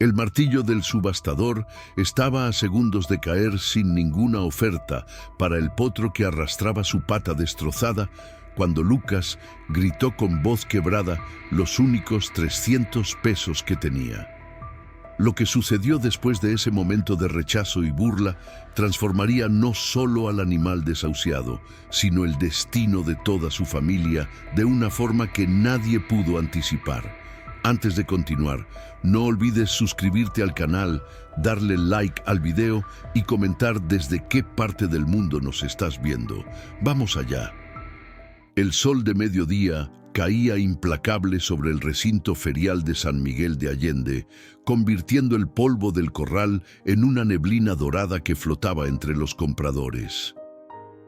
El martillo del subastador estaba a segundos de caer sin ninguna oferta para el potro que arrastraba su pata destrozada cuando Lucas gritó con voz quebrada los únicos 300 pesos que tenía. Lo que sucedió después de ese momento de rechazo y burla transformaría no solo al animal desahuciado, sino el destino de toda su familia de una forma que nadie pudo anticipar. Antes de continuar, no olvides suscribirte al canal, darle like al video y comentar desde qué parte del mundo nos estás viendo. ¡Vamos allá! El sol de mediodía caía implacable sobre el recinto ferial de San Miguel de Allende, convirtiendo el polvo del corral en una neblina dorada que flotaba entre los compradores.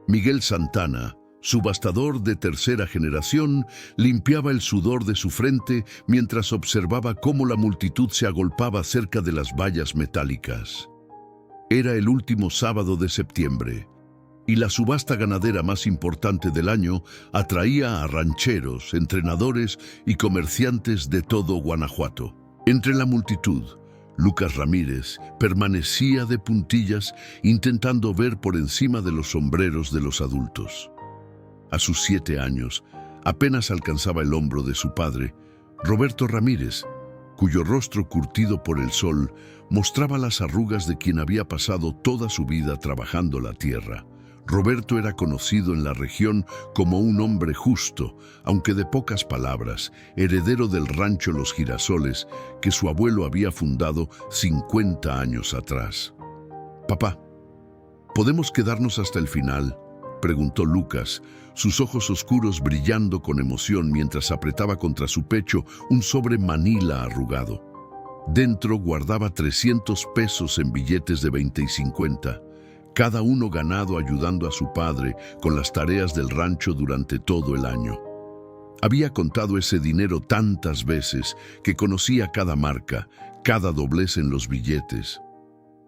Miguel Santana, subastador de tercera generación, limpiaba el sudor de su frente mientras observaba cómo la multitud se agolpaba cerca de las vallas metálicas. Era el último sábado de septiembre, y la subasta ganadera más importante del año atraía a rancheros, entrenadores y comerciantes de todo Guanajuato. Entre la multitud, Lucas Ramírez permanecía de puntillas intentando ver por encima de los sombreros de los adultos. A sus 7 años, apenas alcanzaba el hombro de su padre, Roberto Ramírez, cuyo rostro curtido por el sol mostraba las arrugas de quien había pasado toda su vida trabajando la tierra. Roberto era conocido en la región como un hombre justo, aunque de pocas palabras, heredero del rancho Los Girasoles, que su abuelo había fundado 50 años atrás. «Papá, ¿podemos quedarnos hasta el final?», preguntó Lucas, sus ojos oscuros brillando con emoción mientras apretaba contra su pecho un sobre manila arrugado. Dentro guardaba 300 pesos en billetes de 20 y 50. Cada uno ganado ayudando a su padre con las tareas del rancho durante todo el año. Había contado ese dinero tantas veces que conocía cada marca, cada doblez en los billetes.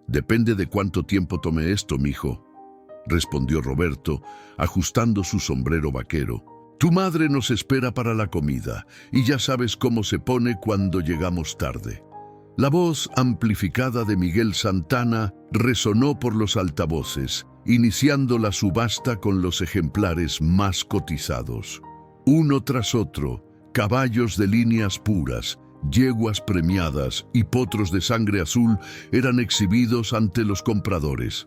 «Depende de cuánto tiempo tome esto, mijo», respondió Roberto, ajustando su sombrero vaquero. «Tu madre nos espera para la comida, y ya sabes cómo se pone cuando llegamos tarde». La voz amplificada de Miguel Santana resonó por los altavoces, iniciando la subasta con los ejemplares más cotizados. Uno tras otro, caballos de líneas puras, yeguas premiadas y potros de sangre azul eran exhibidos ante los compradores.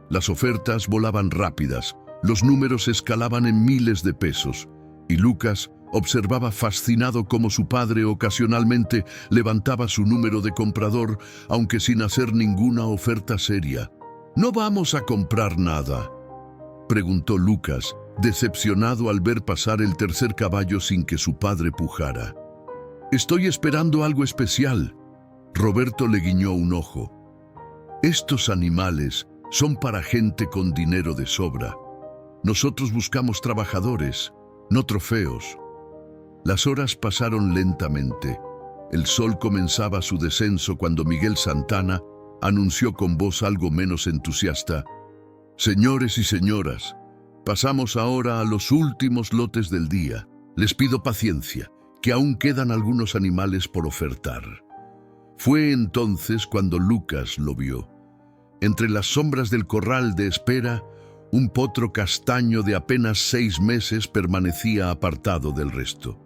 Las ofertas volaban rápidas, los números escalaban en miles de pesos, y Lucas observaba fascinado cómo su padre ocasionalmente levantaba su número de comprador, aunque sin hacer ninguna oferta seria. «¿No vamos a comprar nada?», preguntó Lucas, decepcionado al ver pasar el tercer caballo sin que su padre pujara. «Estoy esperando algo especial». Roberto le guiñó un ojo. «Estos animales son para gente con dinero de sobra. Nosotros buscamos trabajadores, no trofeos». Las horas pasaron lentamente. El sol comenzaba su descenso cuando Miguel Santana anunció con voz algo menos entusiasta: «Señores y señoras, pasamos ahora a los últimos lotes del día. Les pido paciencia, que aún quedan algunos animales por ofertar». Fue entonces cuando Lucas lo vio. Entre las sombras del corral de espera, un potro castaño de apenas 6 meses permanecía apartado del resto.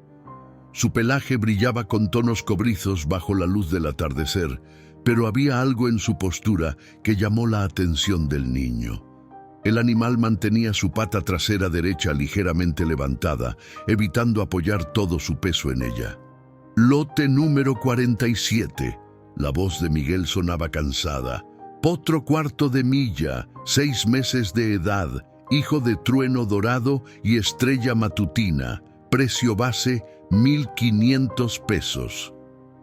Su pelaje brillaba con tonos cobrizos bajo la luz del atardecer, pero había algo en su postura que llamó la atención del niño. El animal mantenía su pata trasera derecha ligeramente levantada, evitando apoyar todo su peso en ella. «Lote número 47», la voz de Miguel sonaba cansada. «Potro cuarto de milla, 6 meses de edad, hijo de trueno dorado y estrella matutina, precio base 1,500 pesos».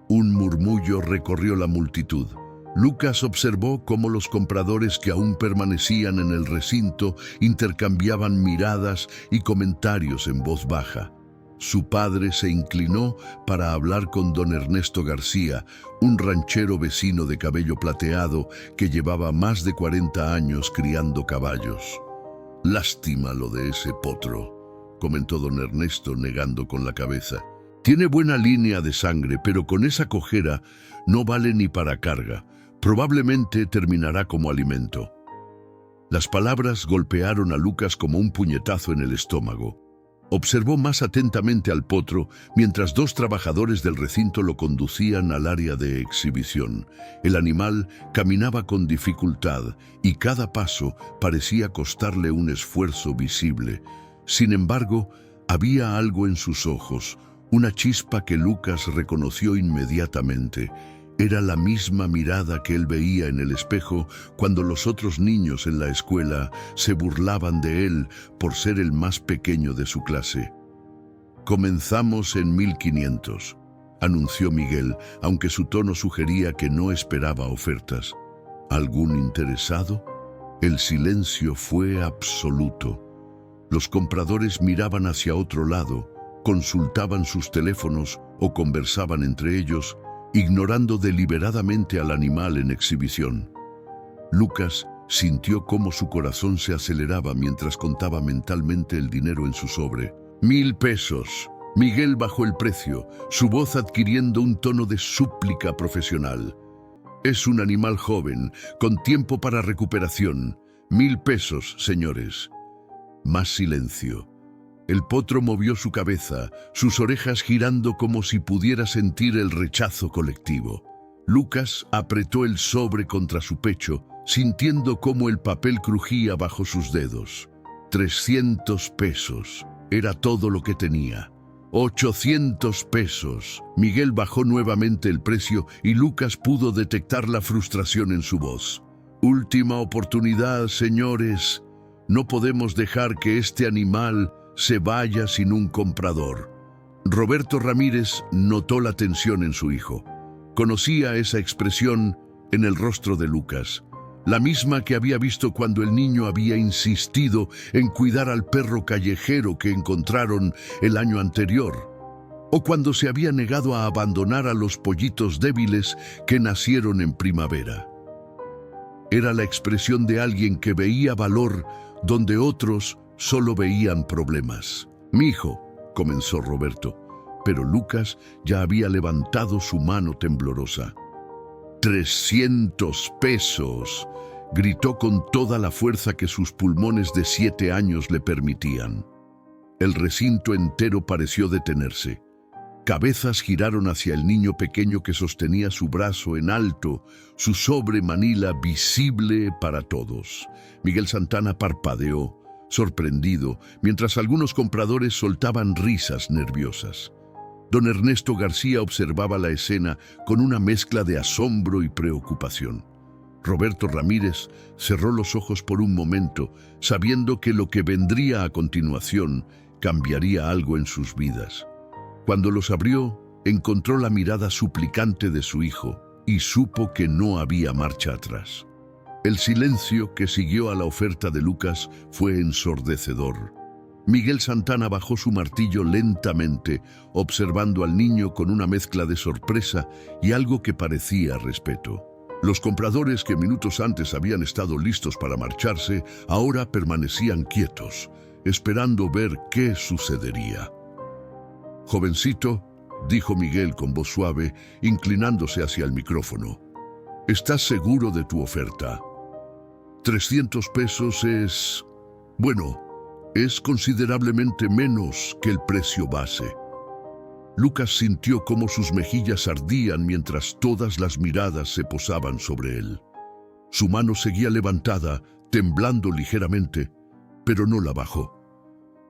Un murmullo recorrió la multitud. Lucas observó cómo los compradores que aún permanecían en el recinto intercambiaban miradas y comentarios en voz baja. Su padre se inclinó para hablar con don Ernesto García, un ranchero vecino de cabello plateado que llevaba más de 40 años criando caballos. «Lástima lo de ese potro», comentó don Ernesto negando con la cabeza. Tiene buena línea de sangre, pero con esa cojera no vale ni para carga. Probablemente terminará como alimento. Las palabras golpearon a Lucas como un puñetazo en el estómago. Observó más atentamente al potro mientras dos trabajadores del recinto lo conducían al área de exhibición. El animal caminaba con dificultad y cada paso parecía costarle un esfuerzo visible. Sin embargo, había algo en sus ojos, una chispa que Lucas reconoció inmediatamente. Era la misma mirada que él veía en el espejo cuando los otros niños en la escuela se burlaban de él por ser el más pequeño de su clase. «Comenzamos en 1500», anunció Miguel, aunque su tono sugería que no esperaba ofertas. ¿Algún interesado? El silencio fue absoluto. Los compradores miraban hacia otro lado, consultaban sus teléfonos o conversaban entre ellos, ignorando deliberadamente al animal en exhibición. Lucas sintió cómo su corazón se aceleraba mientras contaba mentalmente el dinero en su sobre. 1000 pesos. Miguel bajó el precio, su voz adquiriendo un tono de súplica profesional. Es un animal joven, con tiempo para recuperación. 1000 pesos, señores. Más silencio. El potro movió su cabeza, sus orejas girando como si pudiera sentir el rechazo colectivo. Lucas apretó el sobre contra su pecho, sintiendo cómo el papel crujía bajo sus dedos. 300 pesos. Era todo lo que tenía. 800 pesos. Miguel bajó nuevamente el precio y Lucas pudo detectar la frustración en su voz. Última oportunidad, señores. No podemos dejar que este animal se vaya sin un comprador. Roberto Ramírez notó la tensión en su hijo. Conocía esa expresión en el rostro de Lucas, la misma que había visto cuando el niño había insistido en cuidar al perro callejero que encontraron el año anterior, o cuando se había negado a abandonar a los pollitos débiles que nacieron en primavera. Era la expresión de alguien que veía valor donde otros solo veían problemas. «Mi hijo», comenzó Roberto, pero Lucas ya había levantado su mano temblorosa. 300 pesos, gritó con toda la fuerza que sus pulmones de 7 años le permitían. El recinto entero pareció detenerse. Cabezas giraron hacia el niño pequeño que sostenía su brazo en alto, su sobre manila visible para todos. Miguel Santana parpadeó, sorprendido, mientras algunos compradores soltaban risas nerviosas. Don Ernesto García observaba la escena con una mezcla de asombro y preocupación. Roberto Ramírez cerró los ojos por un momento, sabiendo que lo que vendría a continuación cambiaría algo en sus vidas. Cuando los abrió, encontró la mirada suplicante de su hijo y supo que no había marcha atrás. El silencio que siguió a la oferta de Lucas fue ensordecedor. Miguel Santana bajó su martillo lentamente, observando al niño con una mezcla de sorpresa y algo que parecía respeto. Los compradores que minutos antes habían estado listos para marcharse, ahora permanecían quietos, esperando ver qué sucedería. «Jovencito», dijo Miguel con voz suave, inclinándose hacia el micrófono, «¿estás seguro de tu oferta? 300 pesos es... bueno, es considerablemente menos que el precio base». Lucas sintió cómo sus mejillas ardían mientras todas las miradas se posaban sobre él. Su mano seguía levantada, temblando ligeramente, pero no la bajó.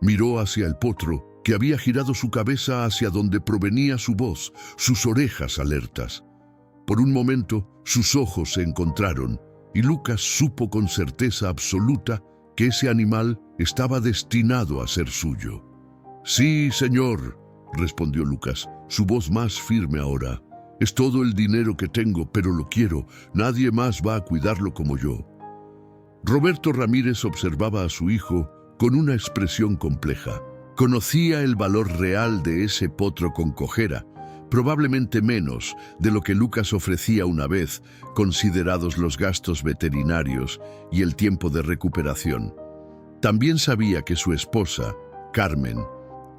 Miró hacia el potro, que había girado su cabeza hacia donde provenía su voz, sus orejas alertas. Por un momento, sus ojos se encontraron, y Lucas supo con certeza absoluta que ese animal estaba destinado a ser suyo. «Sí, señor», respondió Lucas, su voz más firme ahora. «Es todo el dinero que tengo, pero lo quiero. Nadie más va a cuidarlo como yo». Roberto Ramírez observaba a su hijo con una expresión compleja. Conocía el valor real de ese potro con cojera, probablemente menos de lo que Lucas ofrecía una vez, considerados los gastos veterinarios y el tiempo de recuperación. También sabía que su esposa, Carmen,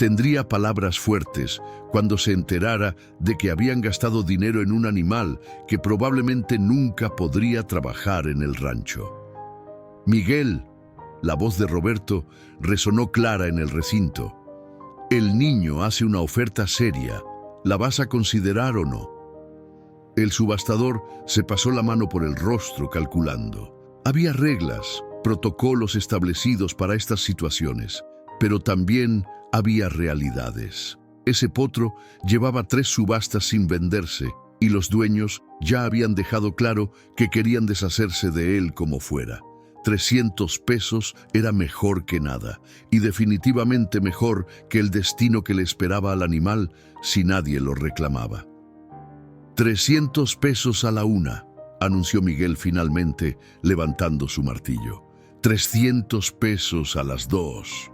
Tendría palabras fuertes cuando se enterara de que habían gastado dinero en un animal que probablemente nunca podría trabajar en el rancho. «Miguel», la voz de Roberto resonó clara en el recinto. «El niño hace una oferta seria. ¿La vas a considerar o no?» El subastador se pasó la mano por el rostro calculando. Había reglas, protocolos establecidos para estas situaciones, pero también había realidades. Ese potro llevaba 3 subastas sin venderse y los dueños ya habían dejado claro que querían deshacerse de él como fuera. 300 pesos era mejor que nada y definitivamente mejor que el destino que le esperaba al animal si nadie lo reclamaba. 300 pesos a la una, anunció Miguel finalmente, levantando su martillo. 300 pesos a las 2.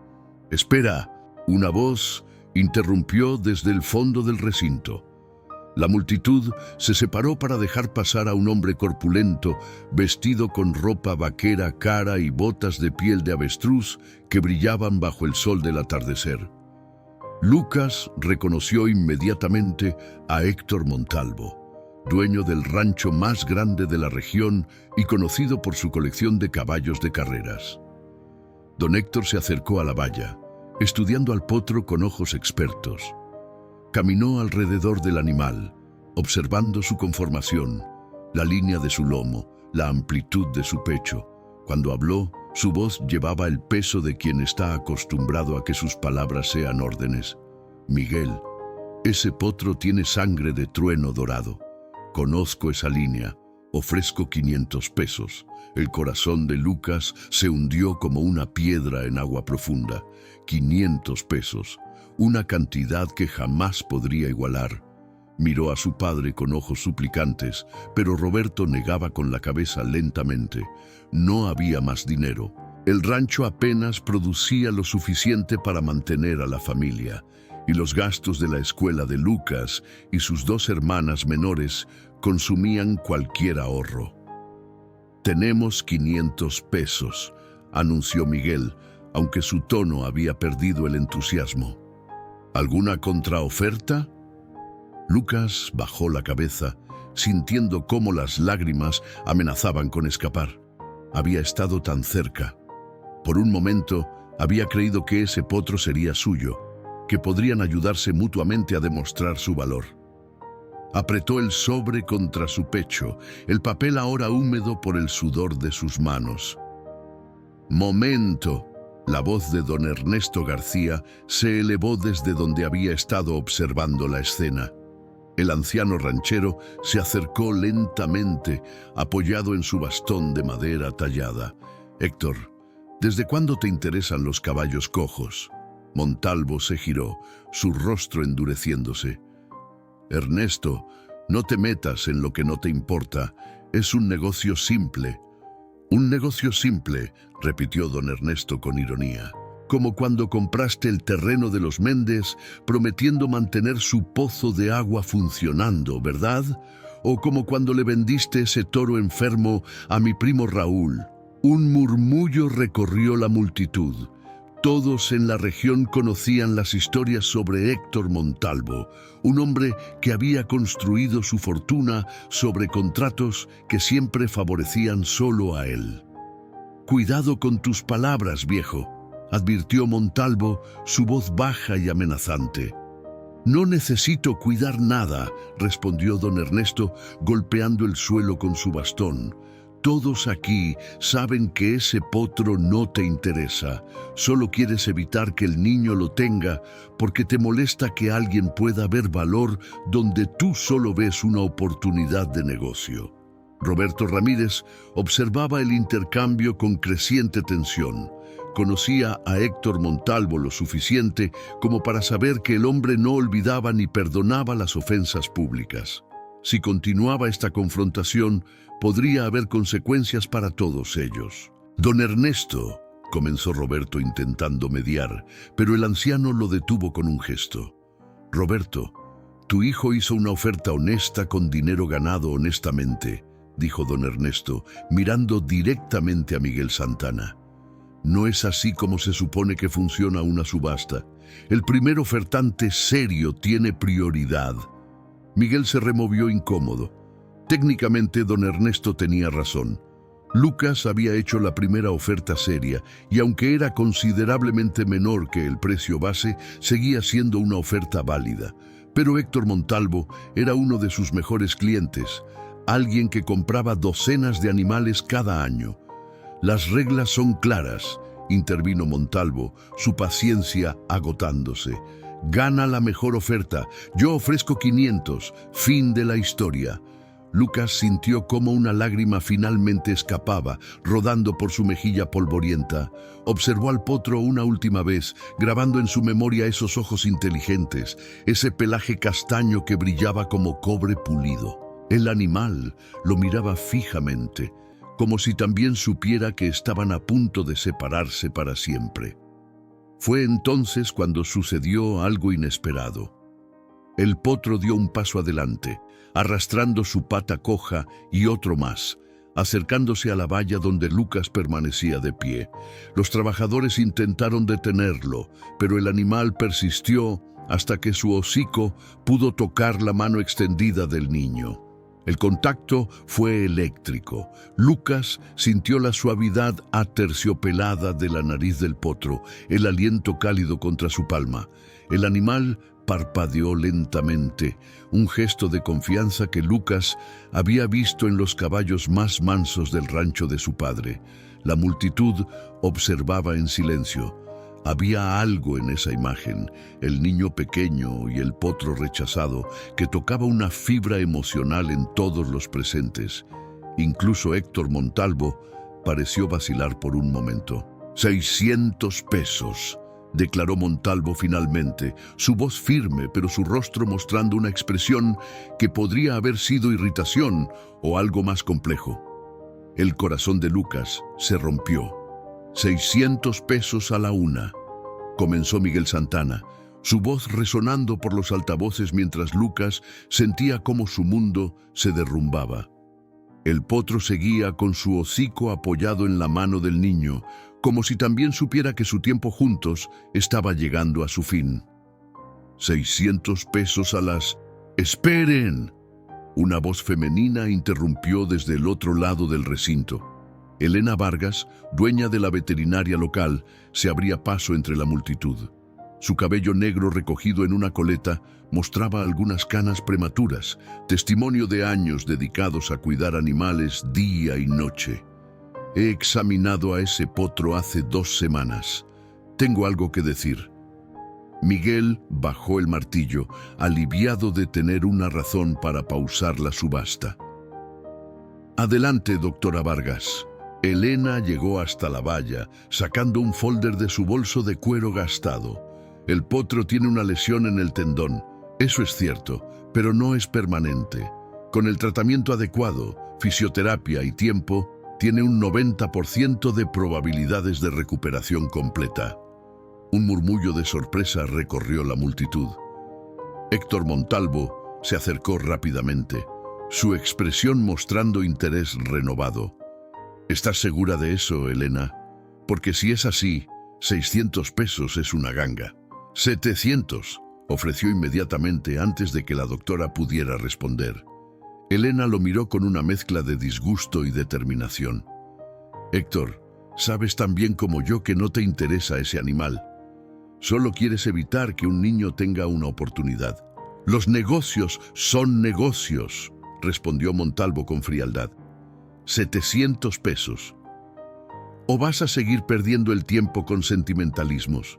Espera, una voz interrumpió desde el fondo del recinto. La multitud se separó para dejar pasar a un hombre corpulento, vestido con ropa vaquera cara y botas de piel de avestruz que brillaban bajo el sol del atardecer. Lucas reconoció inmediatamente a Héctor Montalvo, dueño del rancho más grande de la región y conocido por su colección de caballos de carreras. Don Héctor se acercó a la valla, estudiando al potro con ojos expertos. Caminó alrededor del animal, observando su conformación, la línea de su lomo, la amplitud de su pecho. Cuando habló, su voz llevaba el peso de quien está acostumbrado a que sus palabras sean órdenes. «Miguel, ese potro tiene sangre de trueno dorado. Conozco esa línea. Ofrezco 500 pesos. El corazón de Lucas se hundió como una piedra en agua profunda. 500 pesos. Una cantidad que jamás podría igualar. Miró a su padre con ojos suplicantes, pero Roberto negaba con la cabeza lentamente. No había más dinero. El rancho apenas producía lo suficiente para mantener a la familia, y los gastos de la escuela de Lucas y sus 2 hermanas menores consumían cualquier ahorro. «Tenemos 500 pesos», anunció Miguel, aunque su tono había perdido el entusiasmo. «¿Alguna contraoferta?» Lucas bajó la cabeza, sintiendo cómo las lágrimas amenazaban con escapar. Había estado tan cerca. Por un momento había creído que ese potro sería suyo, que podrían ayudarse mutuamente a demostrar su valor. Apretó el sobre contra su pecho, el papel ahora húmedo por el sudor de sus manos. «Momento». La voz de don Ernesto García se elevó desde donde había estado observando la escena. El anciano ranchero se acercó lentamente, apoyado en su bastón de madera tallada. «Héctor, ¿desde cuándo te interesan los caballos cojos?» Montalvo se giró, su rostro endureciéndose. «Ernesto, no te metas en lo que no te importa. Es un negocio simple». «Un negocio simple», repitió don Ernesto con ironía. «Como cuando compraste el terreno de los Méndez prometiendo mantener su pozo de agua funcionando, ¿verdad? O como cuando le vendiste ese toro enfermo a mi primo Raúl». Un murmullo recorrió la multitud. Todos en la región conocían las historias sobre Héctor Montalvo, un hombre que había construido su fortuna sobre contratos que siempre favorecían solo a él. «Cuidado con tus palabras, viejo», advirtió Montalvo, su voz baja y amenazante. «No necesito cuidar nada», respondió don Ernesto, golpeando el suelo con su bastón. «Todos aquí saben que ese potro no te interesa. Solo quieres evitar que el niño lo tenga porque te molesta que alguien pueda ver valor donde tú solo ves una oportunidad de negocio». Roberto Ramírez observaba el intercambio con creciente tensión. Conocía a Héctor Montalvo lo suficiente como para saber que el hombre no olvidaba ni perdonaba las ofensas públicas. Si continuaba esta confrontación, podría haber consecuencias para todos ellos. «Don Ernesto», comenzó Roberto intentando mediar, pero el anciano lo detuvo con un gesto. «Roberto, tu hijo hizo una oferta honesta con dinero ganado honestamente», dijo don Ernesto, mirando directamente a Miguel Santana. No es así como se supone que funciona una subasta. El primer ofertante serio tiene prioridad. Miguel se removió incómodo. Técnicamente, don Ernesto tenía razón. Lucas había hecho la primera oferta seria y aunque era considerablemente menor que el precio base, seguía siendo una oferta válida. Pero Héctor Montalvo era uno de sus mejores clientes, alguien que compraba docenas de animales cada año. Las reglas son claras, intervino Montalvo, su paciencia agotándose. Gana la mejor oferta, yo ofrezco 500, fin de la historia. Lucas sintió cómo una lágrima finalmente escapaba, rodando por su mejilla polvorienta. Observó al potro una última vez, grabando en su memoria esos ojos inteligentes, ese pelaje castaño que brillaba como cobre pulido. El animal lo miraba fijamente, como si también supiera que estaban a punto de separarse para siempre. Fue entonces cuando sucedió algo inesperado. El potro dio un paso adelante, arrastrando su pata coja y otro más, acercándose a la valla donde Lucas permanecía de pie. Los trabajadores intentaron detenerlo, pero el animal persistió hasta que su hocico pudo tocar la mano extendida del niño. El contacto fue eléctrico. Lucas sintió la suavidad aterciopelada de la nariz del potro, el aliento cálido contra su palma. El animal parpadeó lentamente, un gesto de confianza que Lucas había visto en los caballos más mansos del rancho de su padre. La multitud observaba en silencio. Había algo en esa imagen, el niño pequeño y el potro rechazado, que tocaba una fibra emocional en todos los presentes. Incluso Héctor Montalvo pareció vacilar por un momento. 600 pesos. Declaró Montalvo finalmente, su voz firme, pero su rostro mostrando una expresión que podría haber sido irritación o algo más complejo. El corazón de Lucas se rompió. 600 pesos a la una, comenzó Miguel Santana, su voz resonando por los altavoces mientras Lucas sentía cómo su mundo se derrumbaba. El potro seguía con su hocico apoyado en la mano del niño, como si también supiera que su tiempo juntos estaba llegando a su fin. 600 pesos a las... ¡Esperen! Una voz femenina interrumpió desde el otro lado del recinto. Elena Vargas, dueña de la veterinaria local, se abría paso entre la multitud. Su cabello negro recogido en una coleta mostraba algunas canas prematuras, testimonio de años dedicados a cuidar animales día y noche. He examinado a ese potro hace 2 semanas. Tengo algo que decir. Miguel bajó el martillo, aliviado de tener una razón para pausar la subasta. Adelante, doctora Vargas. Elena llegó hasta la valla, sacando un folder de su bolso de cuero gastado. El potro tiene una lesión en el tendón. Eso es cierto, pero no es permanente. Con el tratamiento adecuado, fisioterapia y tiempo, tiene un 90% de probabilidades de recuperación completa. Un murmullo de sorpresa recorrió la multitud. Héctor Montalvo se acercó rápidamente, su expresión mostrando interés renovado. ¿Estás segura de eso, Elena? Porque si es así, 600 pesos es una ganga. 700, ofreció inmediatamente antes de que la doctora pudiera responder. Elena lo miró con una mezcla de disgusto y determinación. Héctor, sabes tan bien como yo que no te interesa ese animal. Solo quieres evitar que un niño tenga una oportunidad. Los negocios son negocios, respondió Montalvo con frialdad. 700 pesos. ¿O vas a seguir perdiendo el tiempo con sentimentalismos?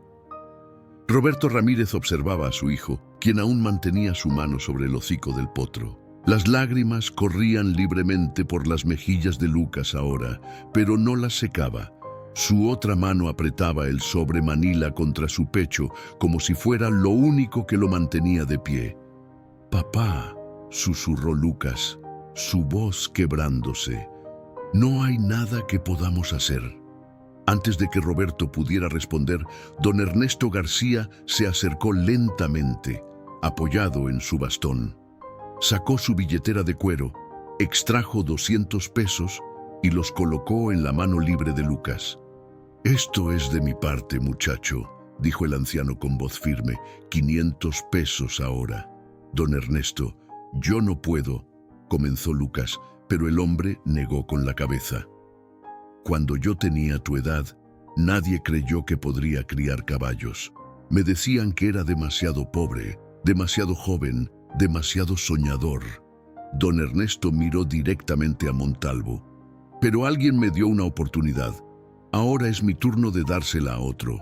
Roberto Ramírez observaba a su hijo, quien aún mantenía su mano sobre el hocico del potro. Las lágrimas corrían libremente por las mejillas de Lucas ahora, pero no las secaba. Su otra mano apretaba el sobre Manila contra su pecho, como si fuera lo único que lo mantenía de pie. «Papá», susurró Lucas, su voz quebrándose. «No hay nada que podamos hacer». Antes de que Roberto pudiera responder, don Ernesto García se acercó lentamente, apoyado en su bastón. Sacó su billetera de cuero, extrajo 200 pesos y los colocó en la mano libre de Lucas. Esto es de mi parte, muchacho, dijo el anciano con voz firme. 500 pesos ahora. Don Ernesto, yo no puedo, comenzó Lucas, pero el hombre negó con la cabeza. Cuando yo tenía tu edad, nadie creyó que podría criar caballos. Me decían que era demasiado pobre, demasiado joven, demasiado soñador. Don Ernesto miró directamente a Montalvo. Pero alguien me dio una oportunidad. Ahora es mi turno de dársela a otro.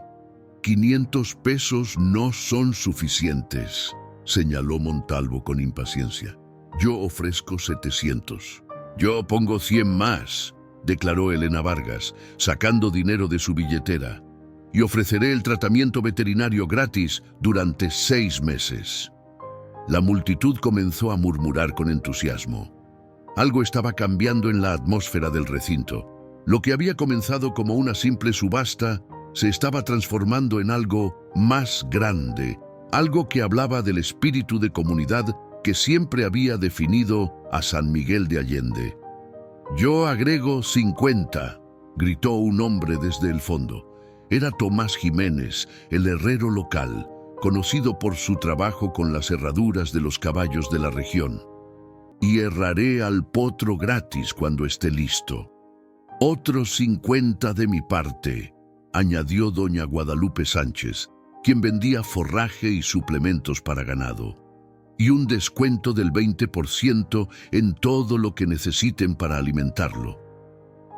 500 pesos no son suficientes, señaló Montalvo con impaciencia. Yo ofrezco 700. Yo pongo 100 más, declaró Elena Vargas, sacando dinero de su billetera. Y ofreceré el tratamiento veterinario gratis durante 6 meses. La multitud comenzó a murmurar con entusiasmo. Algo estaba cambiando en la atmósfera del recinto. Lo que había comenzado como una simple subasta se estaba transformando en algo más grande, algo que hablaba del espíritu de comunidad que siempre había definido a San Miguel de Allende. «Yo agrego 50», gritó un hombre desde el fondo. Era Tomás Jiménez, el herrero local, conocido por su trabajo con las herraduras de los caballos de la región. «Y herraré al potro gratis cuando esté listo». «Otros 50 de mi parte», añadió doña Guadalupe Sánchez, quien vendía forraje y suplementos para ganado. «Y un descuento del 20% en todo lo que necesiten para alimentarlo».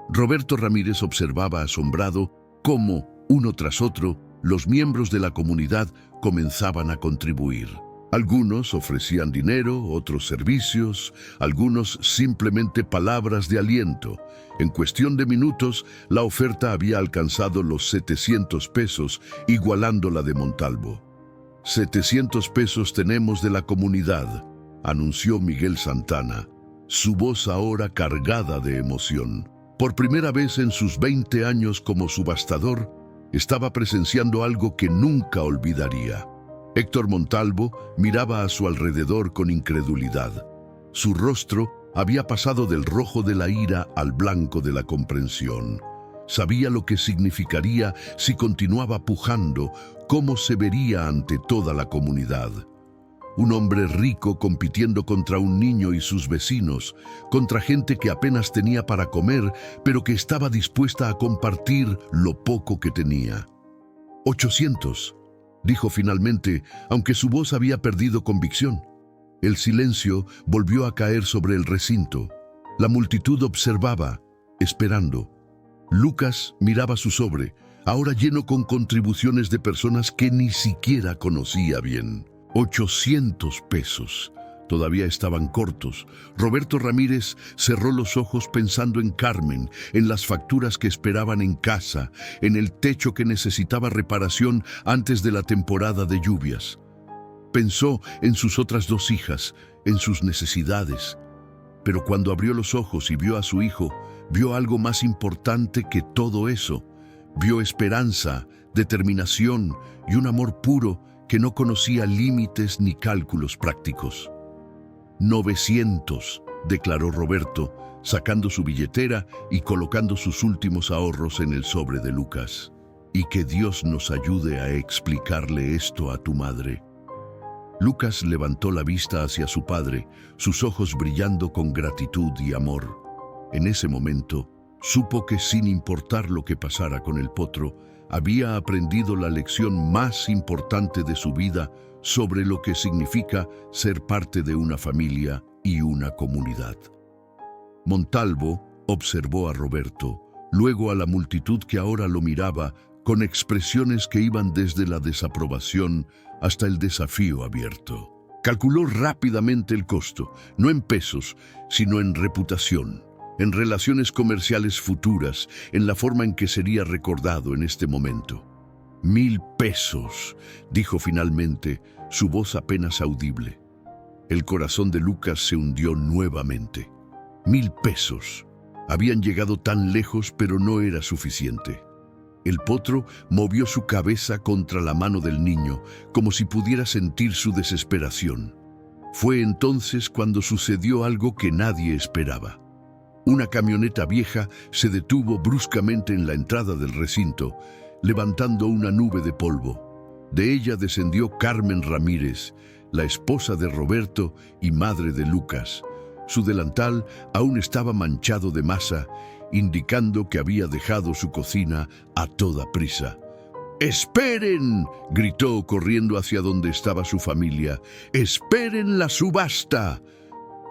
Roberto Ramírez observaba asombrado cómo, uno tras otro, los miembros de la comunidad comenzaban a contribuir. Algunos ofrecían dinero, otros servicios, algunos simplemente palabras de aliento. En cuestión de minutos, la oferta había alcanzado los 700 pesos, igualando la de Montalvo. 700 pesos tenemos de la comunidad, anunció Miguel Santana, su voz ahora cargada de emoción. Por primera vez en sus 20 años como subastador, estaba presenciando algo que nunca olvidaría. Héctor Montalvo miraba a su alrededor con incredulidad. Su rostro había pasado del rojo de la ira al blanco de la comprensión. Sabía lo que significaría si continuaba pujando, cómo se vería ante toda la comunidad. Un hombre rico compitiendo contra un niño y sus vecinos, contra gente que apenas tenía para comer, pero que estaba dispuesta a compartir lo poco que tenía. 800, dijo finalmente, aunque su voz había perdido convicción. El silencio volvió a caer sobre el recinto. La multitud observaba, esperando. Lucas miraba su sobre, ahora lleno con contribuciones de personas que ni siquiera conocía bien. 800 pesos. Todavía estaban cortos. Roberto Ramírez cerró los ojos pensando en Carmen, en las facturas que esperaban en casa, en el techo que necesitaba reparación antes de la temporada de lluvias. Pensó en sus otras 2 hijas, en sus necesidades. Pero cuando abrió los ojos y vio a su hijo, vio algo más importante que todo eso. Vio esperanza, determinación y un amor puro que no conocía límites ni cálculos prácticos. 900, declaró Roberto, sacando su billetera y colocando sus últimos ahorros en el sobre de Lucas. Y que Dios nos ayude a explicarle esto a tu madre. Lucas levantó la vista hacia su padre, sus ojos brillando con gratitud y amor. En ese momento, supo que sin importar lo que pasara con el potro, había aprendido la lección más importante de su vida sobre lo que significa ser parte de una familia y una comunidad. Montalvo observó a Roberto, luego a la multitud que ahora lo miraba con expresiones que iban desde la desaprobación hasta el desafío abierto. Calculó rápidamente el costo, no en pesos, sino en reputación, en relaciones comerciales futuras, en la forma en que sería recordado en este momento. 1000 pesos, dijo finalmente, su voz apenas audible. El corazón de Lucas se hundió nuevamente. 1000 pesos. Habían llegado tan lejos, pero no era suficiente. El potro movió su cabeza contra la mano del niño, como si pudiera sentir su desesperación. Fue entonces cuando sucedió algo que nadie esperaba. Una camioneta vieja se detuvo bruscamente en la entrada del recinto, levantando una nube de polvo. De ella descendió Carmen Ramírez, la esposa de Roberto y madre de Lucas. Su delantal aún estaba manchado de masa, indicando que había dejado su cocina a toda prisa. ¡Esperen!, gritó corriendo hacia donde estaba su familia. ¡Esperen la subasta!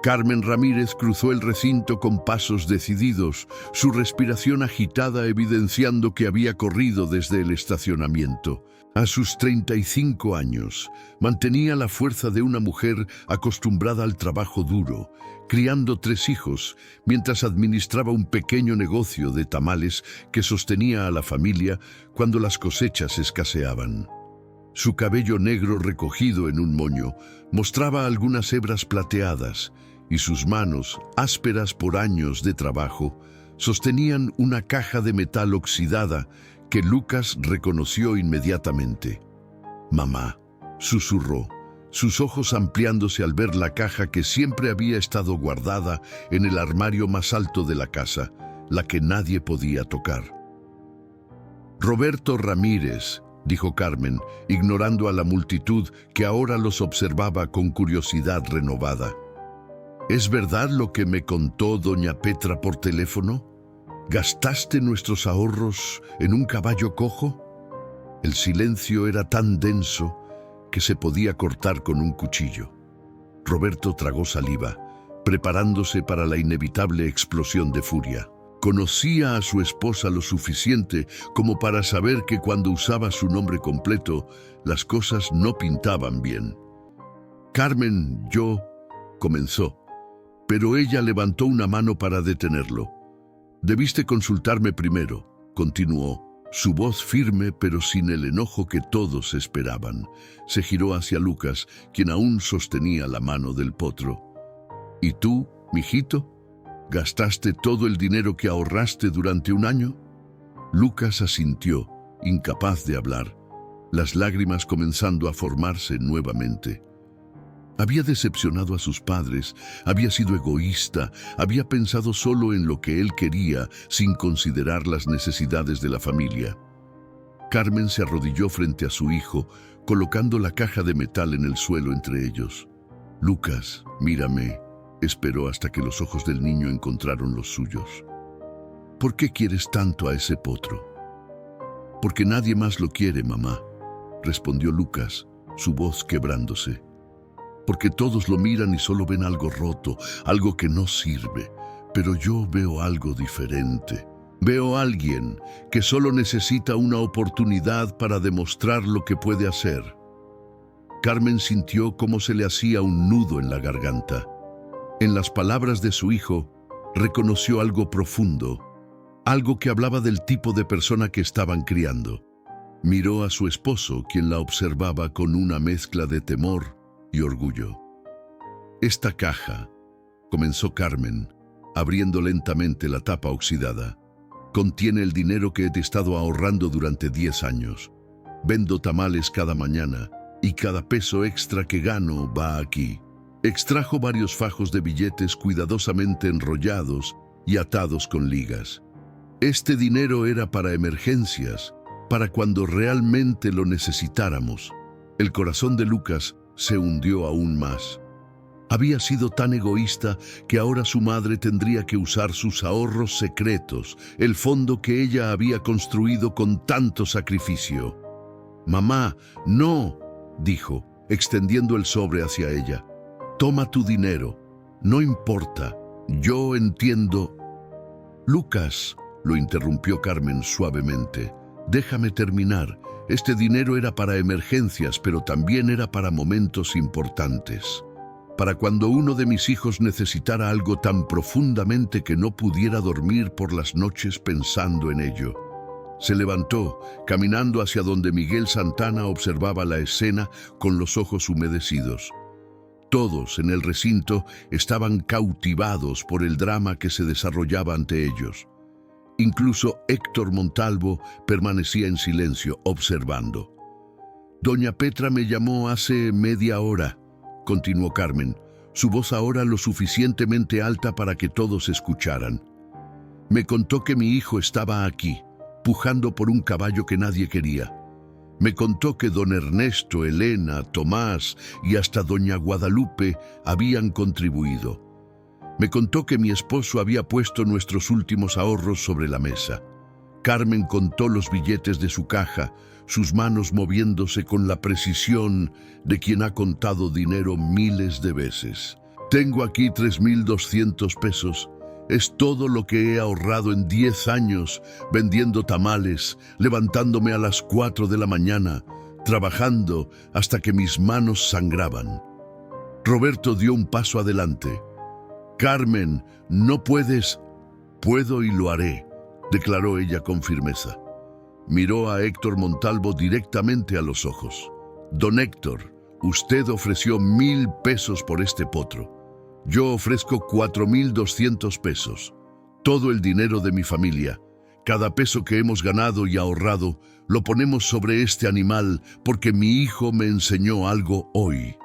Carmen Ramírez cruzó el recinto con pasos decididos, su respiración agitada evidenciando que había corrido desde el estacionamiento. A sus 35 años, mantenía la fuerza de una mujer acostumbrada al trabajo duro, criando 3 hijos, mientras administraba un pequeño negocio de tamales que sostenía a la familia cuando las cosechas escaseaban. Su cabello negro recogido en un moño mostraba algunas hebras plateadas, y sus manos, ásperas por años de trabajo, sostenían una caja de metal oxidada que Lucas reconoció inmediatamente. «Mamá», susurró, sus ojos ampliándose al ver la caja que siempre había estado guardada en el armario más alto de la casa, la que nadie podía tocar. «Roberto Ramírez», dijo Carmen, ignorando a la multitud que ahora los observaba con curiosidad renovada. «¿Es verdad lo que me contó doña Petra por teléfono? ¿Gastaste nuestros ahorros en un caballo cojo?» El silencio era tan denso que se podía cortar con un cuchillo. Roberto tragó saliva, preparándose para la inevitable explosión de furia. Conocía a su esposa lo suficiente como para saber que cuando usaba su nombre completo, las cosas no pintaban bien. «Carmen, comenzó, pero ella levantó una mano para detenerlo. «Debiste consultarme primero», continuó, su voz firme pero sin el enojo que todos esperaban. Se giró hacia Lucas, quien aún sostenía la mano del potro. «¿Y tú, mijito? ¿Gastaste todo el dinero que ahorraste durante un año?» Lucas asintió, incapaz de hablar, las lágrimas comenzando a formarse nuevamente. Había decepcionado a sus padres, había sido egoísta, había pensado solo en lo que él quería, sin considerar las necesidades de la familia. Carmen se arrodilló frente a su hijo, colocando la caja de metal en el suelo entre ellos. «Lucas, mírame», esperó hasta que los ojos del niño encontraron los suyos. «¿Por qué quieres tanto a ese potro?» «Porque nadie más lo quiere, mamá», respondió Lucas, su voz quebrándose. «Porque todos lo miran y solo ven algo roto, algo que no sirve. Pero yo veo algo diferente. Veo a alguien que solo necesita una oportunidad para demostrar lo que puede hacer». Carmen sintió cómo se le hacía un nudo en la garganta. En las palabras de su hijo, reconoció algo profundo, algo que hablaba del tipo de persona que estaban criando. Miró a su esposo, quien la observaba con una mezcla de temor y orgullo. «Esta caja», comenzó Carmen, abriendo lentamente la tapa oxidada, «contiene el dinero que he estado ahorrando durante 10 años. Vendo tamales cada mañana y cada peso extra que gano va aquí». Extrajo varios fajos de billetes cuidadosamente enrollados y atados con ligas. Este dinero era para emergencias, para cuando realmente lo necesitáramos. El corazón de Lucas se hundió aún más. Había sido tan egoísta que ahora su madre tendría que usar sus ahorros secretos, el fondo que ella había construido con tanto sacrificio. «Mamá, no», dijo, extendiendo el sobre hacia ella. «Toma tu dinero. No importa. Yo entiendo». «Lucas», lo interrumpió Carmen suavemente, «déjame terminar. Este dinero era para emergencias, pero también era para momentos importantes. Para cuando uno de mis hijos necesitara algo tan profundamente que no pudiera dormir por las noches pensando en ello». Se levantó, caminando hacia donde Miguel Santana observaba la escena con los ojos humedecidos. Todos en el recinto estaban cautivados por el drama que se desarrollaba ante ellos. Incluso Héctor Montalvo permanecía en silencio, observando. «Doña Petra me llamó hace media hora», continuó Carmen, su voz ahora lo suficientemente alta para que todos escucharan. Me contó que mi hijo estaba aquí, pujando por un caballo que nadie quería. Me contó que don Ernesto, Elena, Tomás y hasta doña Guadalupe habían contribuido. Me contó que mi esposo había puesto nuestros últimos ahorros sobre la mesa. Carmen contó los billetes de su caja, sus manos moviéndose con la precisión de quien ha contado dinero miles de veces. Tengo aquí 3,200 pesos. Es todo lo que he ahorrado en 10 años, vendiendo tamales, levantándome a las 4 de la mañana, trabajando hasta que mis manos sangraban. Roberto dio un paso adelante. Carmen, no puedes. Puedo y lo haré, declaró ella con firmeza. Miró a Héctor Montalvo directamente a los ojos. Don Héctor, usted ofreció 1,000 pesos por este potro. Yo ofrezco 4,200 pesos. Todo el dinero de mi familia, cada peso que hemos ganado y ahorrado, lo ponemos sobre este animal porque mi hijo me enseñó algo hoy.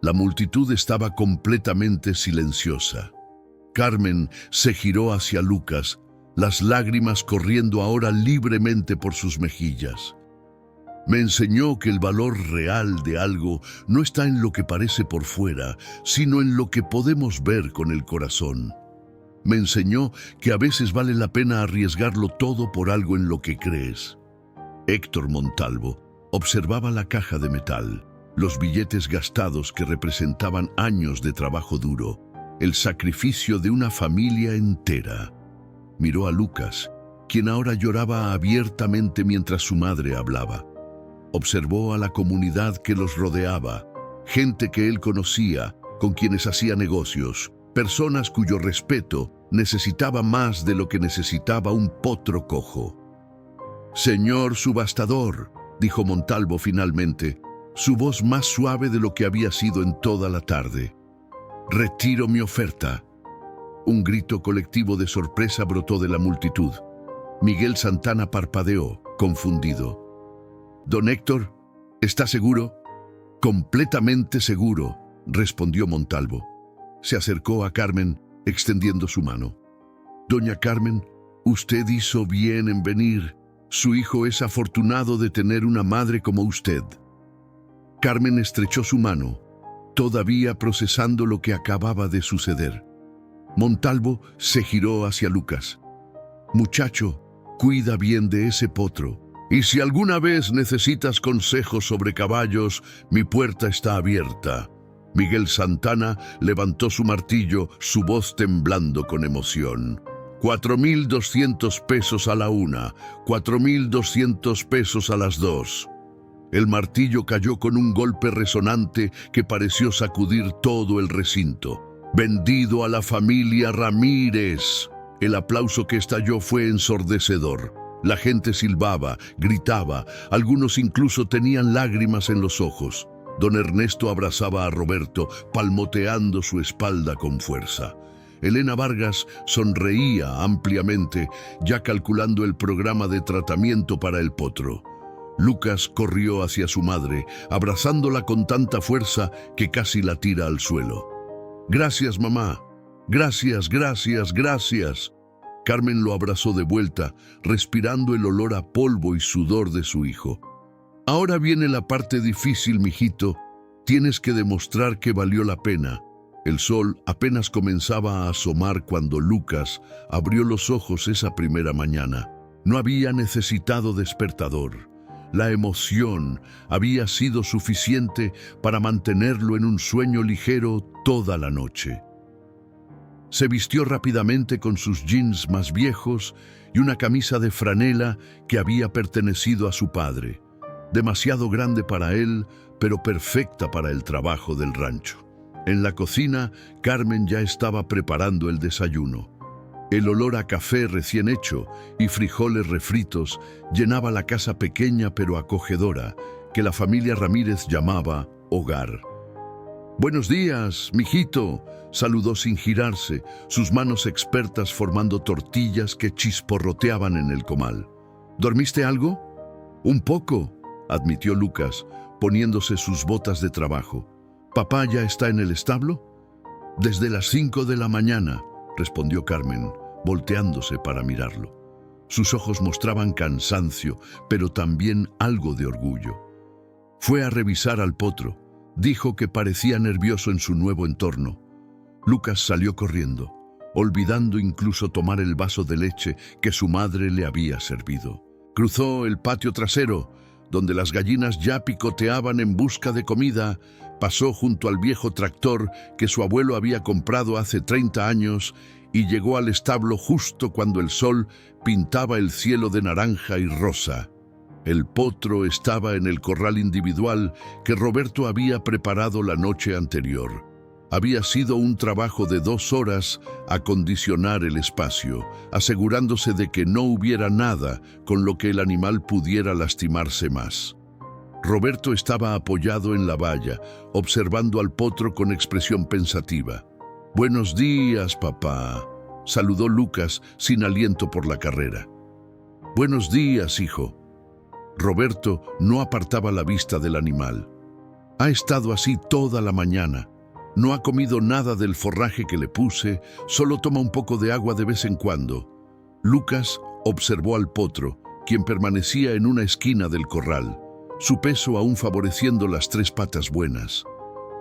La multitud estaba completamente silenciosa. Carmen se giró hacia Lucas, las lágrimas corriendo ahora libremente por sus mejillas. Me enseñó que el valor real de algo no está en lo que parece por fuera, sino en lo que podemos ver con el corazón. Me enseñó que a veces vale la pena arriesgarlo todo por algo en lo que crees. Héctor Montalvo observaba la caja de metal, los billetes gastados que representaban años de trabajo duro, el sacrificio de una familia entera. Miró a Lucas, quien ahora lloraba abiertamente mientras su madre hablaba. Observó a la comunidad que los rodeaba, gente que él conocía, con quienes hacía negocios, personas cuyo respeto necesitaba más de lo que necesitaba un potro cojo. «Señor subastador», dijo Montalvo finalmente, su voz más suave de lo que había sido en toda la tarde. «Retiro mi oferta». Un grito colectivo de sorpresa brotó de la multitud. Miguel Santana parpadeó, confundido. «Don Héctor, ¿está seguro?» «Completamente seguro», respondió Montalvo. Se acercó a Carmen, extendiendo su mano. «Doña Carmen, usted hizo bien en venir. Su hijo es afortunado de tener una madre como usted». Carmen estrechó su mano, todavía procesando lo que acababa de suceder. Montalvo se giró hacia Lucas. «Muchacho, cuida bien de ese potro. Y si alguna vez necesitas consejos sobre caballos, mi puerta está abierta». Miguel Santana levantó su martillo, su voz temblando con emoción. 4,200 pesos a la una, 4,200 pesos a las 2. El martillo cayó con un golpe resonante que pareció sacudir todo el recinto. «Vendido a la familia Ramírez». El aplauso que estalló fue ensordecedor. La gente silbaba, gritaba, algunos incluso tenían lágrimas en los ojos. Don Ernesto abrazaba a Roberto, palmoteando su espalda con fuerza. Elena Vargas sonreía ampliamente, ya calculando el programa de tratamiento para el potro. Lucas corrió hacia su madre, abrazándola con tanta fuerza que casi la tira al suelo. «Gracias, mamá. Gracias, gracias, gracias». Carmen lo abrazó de vuelta, respirando el olor a polvo y sudor de su hijo. «Ahora viene la parte difícil, mijito. Tienes que demostrar que valió la pena». El sol apenas comenzaba a asomar cuando Lucas abrió los ojos esa primera mañana. No había necesitado despertador. La emoción había sido suficiente para mantenerlo en un sueño ligero toda la noche. Se vistió rápidamente con sus jeans más viejos y una camisa de franela que había pertenecido a su padre. Demasiado grande para él, pero perfecta para el trabajo del rancho. En la cocina, Carmen ya estaba preparando el desayuno. El olor a café recién hecho y frijoles refritos llenaba la casa pequeña pero acogedora, que la familia Ramírez llamaba hogar. «Buenos días, mijito», saludó sin girarse, sus manos expertas formando tortillas que chisporroteaban en el comal. «¿Dormiste algo?» «Un poco», admitió Lucas, poniéndose sus botas de trabajo. «¿Papá ya está en el establo?» Desde las 5 de la mañana, respondió Carmen, volteándose para mirarlo. Sus ojos mostraban cansancio, pero también algo de orgullo. Fue a revisar al potro. Dijo que parecía nervioso en su nuevo entorno. Lucas salió corriendo, olvidando incluso tomar el vaso de leche que su madre le había servido. Cruzó el patio trasero, donde las gallinas ya picoteaban en busca de comida. Pasó junto al viejo tractor que su abuelo había comprado hace 30 años y llegó al establo justo cuando el sol pintaba el cielo de naranja y rosa. El potro estaba en el corral individual que Roberto había preparado la noche anterior. Había sido un trabajo de 2 horas acondicionar el espacio, asegurándose de que no hubiera nada con lo que el animal pudiera lastimarse más. Roberto estaba apoyado en la valla, observando al potro con expresión pensativa. «Buenos días, papá», saludó Lucas sin aliento por la carrera. «Buenos días, hijo». Roberto no apartaba la vista del animal. Ha estado así toda la mañana. No ha comido nada del forraje que le puse, solo toma un poco de agua de vez en cuando. Lucas observó al potro, quien permanecía en una esquina del corral, su peso aún favoreciendo las 3 patas buenas.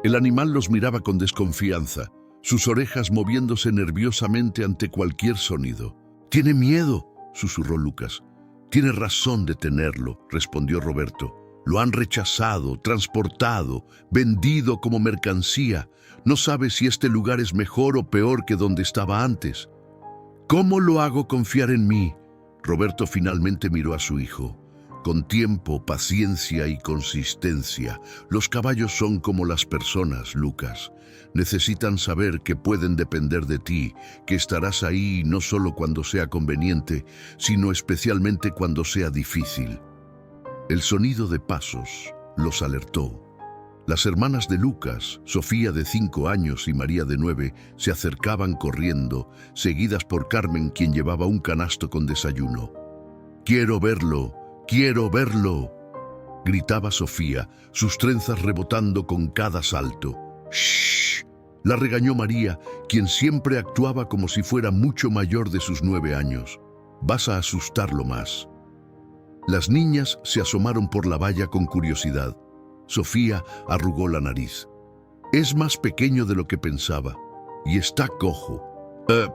El animal los miraba con desconfianza, sus orejas moviéndose nerviosamente ante cualquier sonido. «Tiene miedo», susurró Lucas. «Tiene razón de tenerlo», respondió Roberto. «Lo han rechazado, transportado, vendido como mercancía. No sabe si este lugar es mejor o peor que donde estaba antes». «¿Cómo lo hago confiar en mí?», Roberto finalmente miró a su hijo. «Con tiempo, paciencia y consistencia. Los caballos son como las personas, Lucas. Necesitan saber que pueden depender de ti, que estarás ahí no solo cuando sea conveniente, sino especialmente cuando sea difícil». El sonido de pasos los alertó. Las hermanas de Lucas, Sofía de 5 años y María de 9, se acercaban corriendo, seguidas por Carmen, quien llevaba un canasto con desayuno. «Quiero verlo, quiero verlo», gritaba Sofía, sus trenzas rebotando con cada salto. «¡Shh!», la regañó María, quien siempre actuaba como si fuera mucho mayor de sus 9 años. «Vas a asustarlo más». Las niñas se asomaron por la valla con curiosidad. Sofía arrugó la nariz. «Es más pequeño de lo que pensaba y está cojo».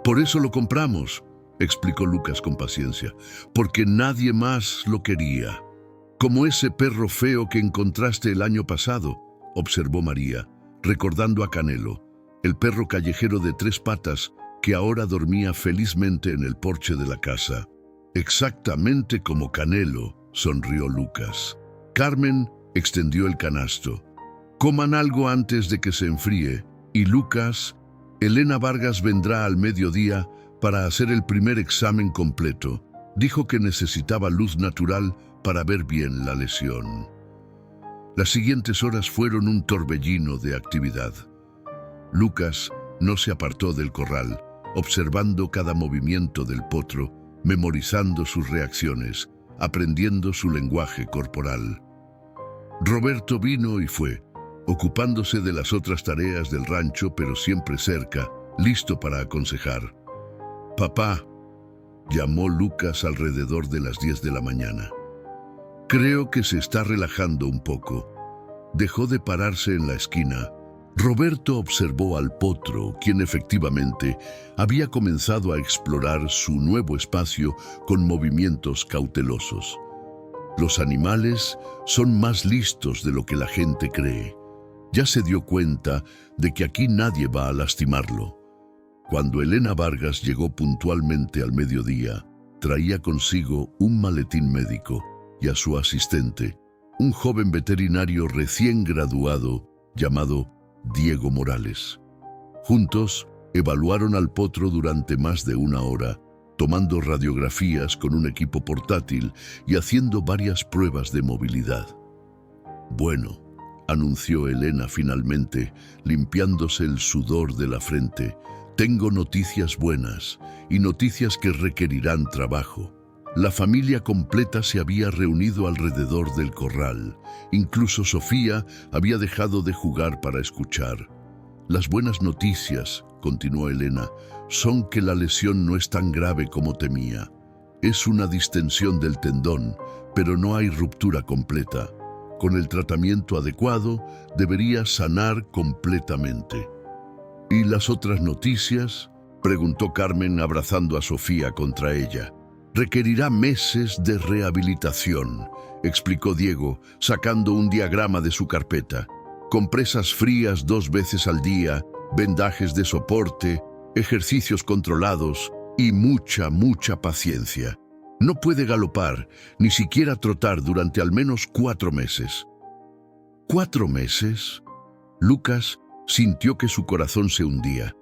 Por eso lo compramos», explicó Lucas con paciencia, «porque nadie más lo quería». «Como ese perro feo que encontraste el año pasado», observó María, recordando a Canelo, el perro callejero de 3 patas que ahora dormía felizmente en el porche de la casa. «Exactamente como Canelo», sonrió Lucas. Carmen extendió el canasto. «Coman algo antes de que se enfríe. Y Lucas, Elena Vargas vendrá al mediodía para hacer el primer examen completo. Dijo que necesitaba luz natural para ver bien la lesión». Las siguientes horas fueron un torbellino de actividad. Lucas no se apartó del corral, observando cada movimiento del potro, memorizando sus reacciones, aprendiendo su lenguaje corporal. Roberto vino y fue, ocupándose de las otras tareas del rancho, pero siempre cerca, listo para aconsejar. «Papá», llamó Lucas alrededor de las 10 de la mañana. «Creo que se está relajando un poco». Dejó de pararse en la esquina. Roberto observó al potro, quien efectivamente había comenzado a explorar su nuevo espacio con movimientos cautelosos. Los animales son más listos de lo que la gente cree. Ya se dio cuenta de que aquí nadie va a lastimarlo. Cuando Elena Vargas llegó puntualmente al mediodía, traía consigo un maletín médico y a su asistente, un joven veterinario recién graduado llamado Diego Morales. Juntos evaluaron al potro durante más de 1 hora, tomando radiografías con un equipo portátil y haciendo varias pruebas de movilidad. «Bueno», anunció Elena finalmente, limpiándose el sudor de la frente, «tengo noticias buenas y noticias que requerirán trabajo». La familia completa se había reunido alrededor del corral. Incluso Sofía había dejado de jugar para escuchar. Las buenas noticias, continuó Elena, son que la lesión no es tan grave como temía. Es una distensión del tendón, pero no hay ruptura completa. Con el tratamiento adecuado, debería sanar completamente. ¿Y las otras noticias?, preguntó Carmen abrazando a Sofía contra ella. Requerirá meses de rehabilitación, explicó Diego, sacando un diagrama de su carpeta. Compresas frías 2 veces al día, vendajes de soporte, ejercicios controlados y mucha paciencia. No puede galopar, ni siquiera trotar durante al menos 4 meses. ¿4 meses? Lucas sintió que su corazón se hundía.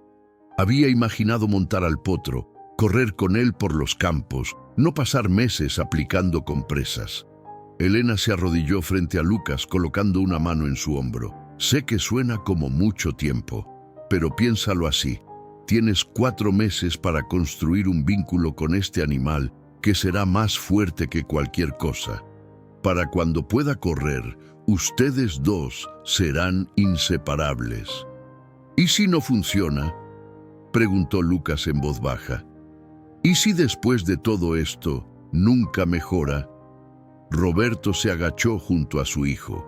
Había imaginado montar al potro, correr con él por los campos, no pasar meses aplicando compresas. Elena se arrodilló frente a Lucas colocando una mano en su hombro. Sé que suena como mucho tiempo, pero piénsalo así. Tienes 4 meses para construir un vínculo con este animal que será más fuerte que cualquier cosa. Para cuando pueda correr, ustedes 2 serán inseparables. ¿Y si no funciona?, preguntó Lucas en voz baja. ¿Y si después de todo esto nunca mejora? Roberto se agachó junto a su hijo.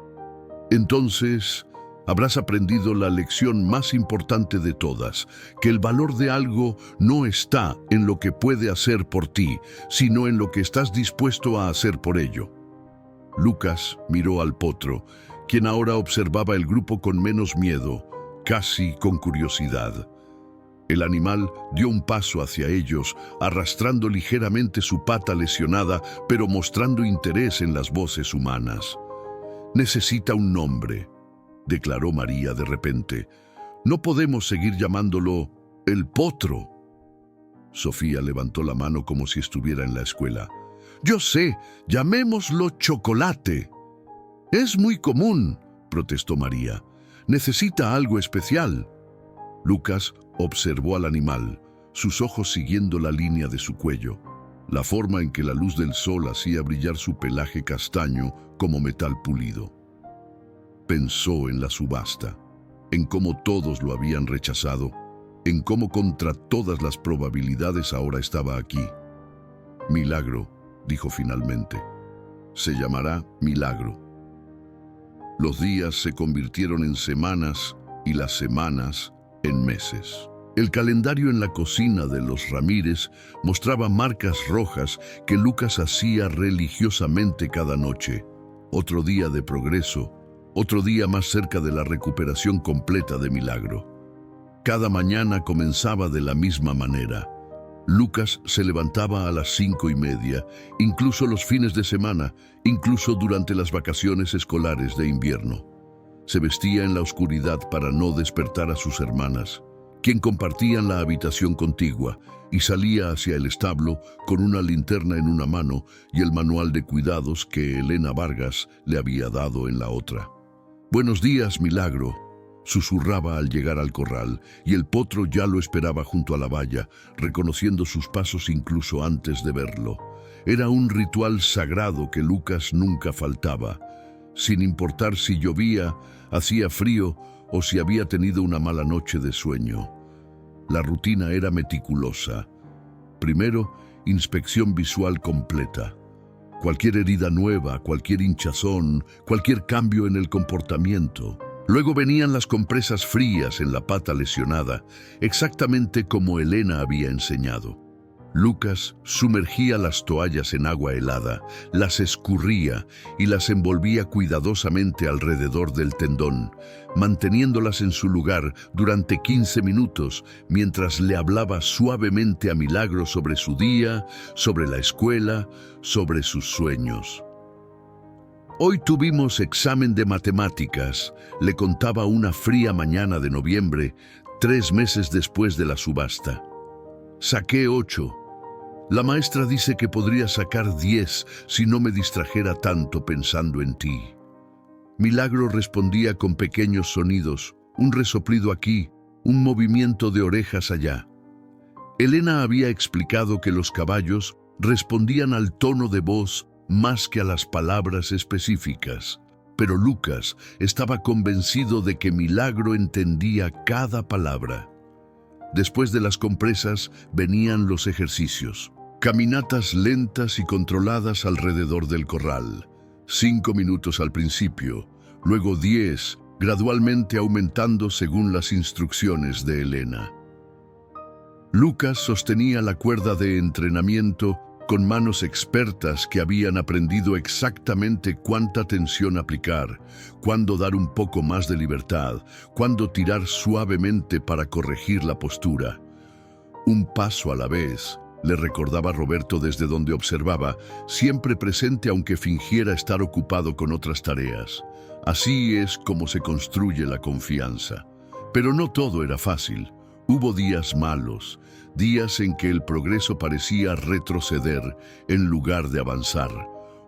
Entonces, habrás aprendido la lección más importante de todas, que el valor de algo no está en lo que puede hacer por ti, sino en lo que estás dispuesto a hacer por ello. Lucas miró al potro, quien ahora observaba el grupo con menos miedo, casi con curiosidad. El animal dio un paso hacia ellos, arrastrando ligeramente su pata lesionada, pero mostrando interés en las voces humanas. «Necesita un nombre», declaró María de repente. «No podemos seguir llamándolo el potro». Sofía levantó la mano como si estuviera en la escuela. «Yo sé, llamémoslo Chocolate». «Es muy común», protestó María. «Necesita algo especial». Lucas observó al animal, sus ojos siguiendo la línea de su cuello, la forma en que la luz del sol hacía brillar su pelaje castaño como metal pulido. Pensó en la subasta, en cómo todos lo habían rechazado, en cómo contra todas las probabilidades ahora estaba aquí. «Milagro», dijo finalmente. «Se llamará Milagro». Los días se convirtieron en semanas y las semanas en meses. El calendario en la cocina de los Ramírez mostraba marcas rojas que Lucas hacía religiosamente cada noche. Otro día de progreso, otro día más cerca de la recuperación completa de Milagro. Cada mañana comenzaba de la misma manera. Lucas se levantaba a las 5:30, incluso los fines de semana, incluso durante las vacaciones escolares de invierno. Se vestía en la oscuridad para no despertar a sus hermanas, quien compartían la habitación contigua, y salía hacia el establo con una linterna en una mano y el manual de cuidados que Elena Vargas le había dado en la otra. «Buenos días, Milagro», susurraba al llegar al corral, y el potro ya lo esperaba junto a la valla, reconociendo sus pasos incluso antes de verlo. Era un ritual sagrado que Lucas nunca faltaba, sin importar si llovía, hacía frío o si había tenido una mala noche de sueño. La rutina era meticulosa. Primero, inspección visual completa. Cualquier herida nueva, cualquier hinchazón, cualquier cambio en el comportamiento. Luego venían las compresas frías en la pata lesionada, exactamente como Elena había enseñado. Lucas sumergía las toallas en agua helada, las escurría y las envolvía cuidadosamente alrededor del tendón, manteniéndolas en su lugar durante 15 minutos mientras le hablaba suavemente a Milagro sobre su día, sobre la escuela, sobre sus sueños. «Hoy tuvimos examen de matemáticas», le contaba una fría mañana de noviembre, 3 meses después de la subasta. «Saqué 8. La maestra dice que podría sacar 10 si no me distrajera tanto pensando en ti». Milagro respondía con pequeños sonidos, un resoplido aquí, un movimiento de orejas allá. Elena había explicado que los caballos respondían al tono de voz más que a las palabras específicas. pero Lucas estaba convencido de que Milagro entendía cada palabra. Después de las compresas venían los ejercicios. Caminatas lentas y controladas alrededor del corral. 5 minutos al principio, luego 10, gradualmente aumentando según las instrucciones de Elena. Lucas sostenía la cuerda de entrenamiento con manos expertas que habían aprendido exactamente cuánta tensión aplicar, cuándo dar un poco más de libertad, cuándo tirar suavemente para corregir la postura. Un paso a la vez, le recordaba Roberto desde donde observaba, siempre presente aunque fingiera estar ocupado con otras tareas. Así es como se construye la confianza. Pero no todo era fácil. Hubo días malos, días en que el progreso parecía retroceder en lugar de avanzar.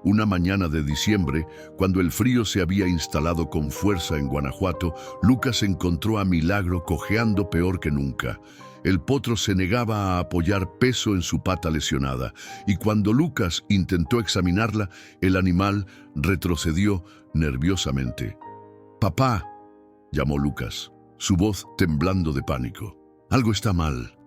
Una mañana de diciembre, cuando el frío se había instalado con fuerza en Guanajuato, Lucas encontró a Milagro cojeando peor que nunca. El potro se negaba a apoyar peso en su pata lesionada, y cuando Lucas intentó examinarla, el animal retrocedió nerviosamente. «Papá», llamó Lucas, su voz temblando de pánico. «Algo está mal.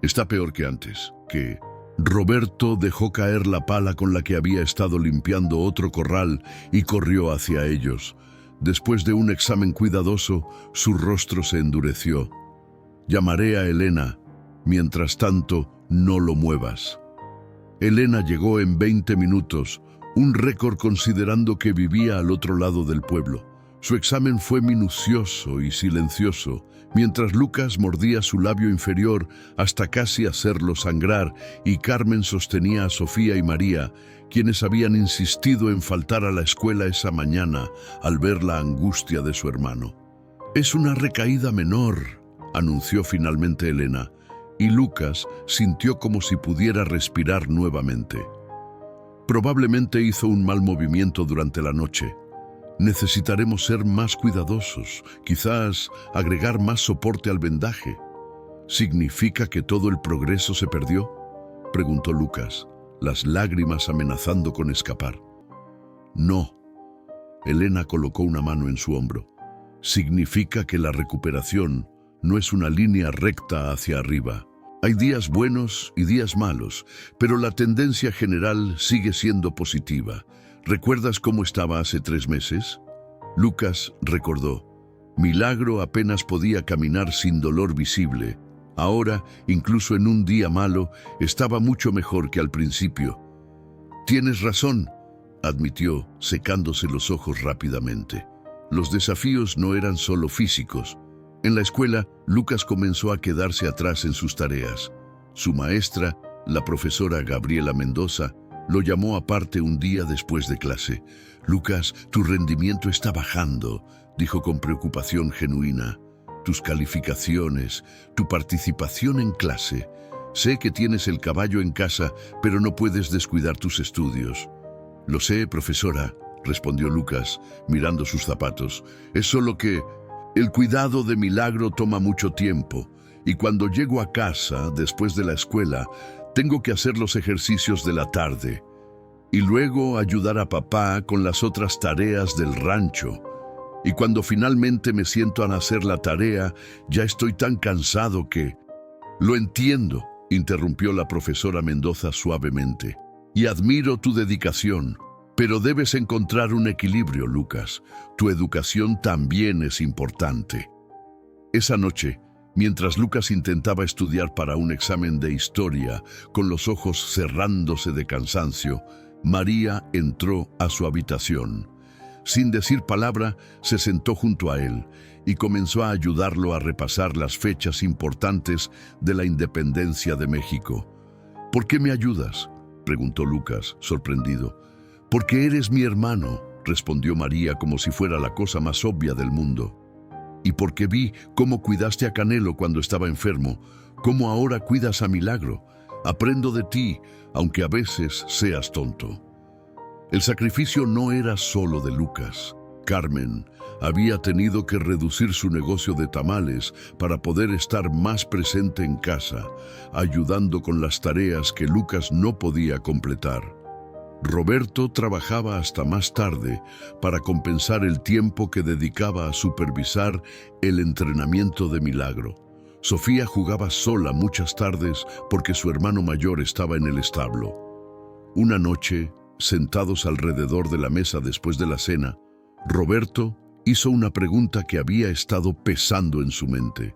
Está peor que antes. ¿Qué?» Roberto dejó caer la pala con la que había estado limpiando otro corral y corrió hacia ellos. Después de un examen cuidadoso, su rostro se endureció. «Llamaré a Elena. Mientras tanto, no lo muevas». Elena llegó en 20 minutos, un récord considerando que vivía al otro lado del pueblo. Su examen fue minucioso y silencioso, mientras Lucas mordía su labio inferior hasta casi hacerlo sangrar, y Carmen sostenía a Sofía y María, quienes habían insistido en faltar a la escuela esa mañana al ver la angustia de su hermano. «Es una recaída menor», anunció finalmente Elena, y Lucas sintió como si pudiera respirar nuevamente. «Probablemente hizo un mal movimiento durante la noche. Necesitaremos ser más cuidadosos, quizás agregar más soporte al vendaje». «¿Significa que todo el progreso se perdió?», preguntó Lucas, las lágrimas amenazando con escapar. «No». Elena colocó una mano en su hombro. «Significa que la recuperación no es una línea recta hacia arriba. Hay días buenos y días malos, pero la tendencia general sigue siendo positiva. ¿Recuerdas cómo estaba hace 3 meses?» Lucas recordó. Milagro apenas podía caminar sin dolor visible. Ahora, incluso en un día malo, estaba mucho mejor que al principio. «Tienes razón», admitió, secándose los ojos rápidamente. Los desafíos no eran solo físicos. En la escuela, Lucas comenzó a quedarse atrás en sus tareas. Su maestra, la profesora Gabriela Mendoza, lo llamó aparte un día después de clase. «Lucas, tu rendimiento está bajando», dijo con preocupación genuina. «Tus calificaciones, tu participación en clase. Sé que tienes el caballo en casa, pero no puedes descuidar tus estudios». «Lo sé, profesora», respondió Lucas, mirando sus zapatos. «Es solo que el cuidado de Milagro toma mucho tiempo, y cuando llego a casa, después de la escuela, tengo que hacer los ejercicios de la tarde, y luego ayudar a papá con las otras tareas del rancho. Y cuando finalmente me siento a hacer la tarea, ya estoy tan cansado que...». «Lo entiendo», interrumpió la profesora Mendoza suavemente, «y admiro tu dedicación. Pero debes encontrar un equilibrio, Lucas. Tu educación también es importante». Esa noche, mientras Lucas intentaba estudiar para un examen de historia, con los ojos cerrándose de cansancio, María entró a su habitación. Sin decir palabra, se sentó junto a él y comenzó a ayudarlo a repasar las fechas importantes de la independencia de México. «¿Por qué me ayudas?», preguntó Lucas, sorprendido. «Porque eres mi hermano», respondió María como si fuera la cosa más obvia del mundo. «Y porque vi cómo cuidaste a Canelo cuando estaba enfermo, cómo ahora cuidas a Milagro. Aprendo de ti, aunque a veces seas tonto». El sacrificio no era solo de Lucas. Carmen había tenido que reducir su negocio de tamales para poder estar más presente en casa, ayudando con las tareas que Lucas no podía completar. Roberto trabajaba hasta más tarde para compensar el tiempo que dedicaba a supervisar el entrenamiento de Milagro. Sofía jugaba sola muchas tardes porque su hermano mayor estaba en el establo. Una noche, sentados alrededor de la mesa después de la cena, Roberto hizo una pregunta que había estado pesando en su mente.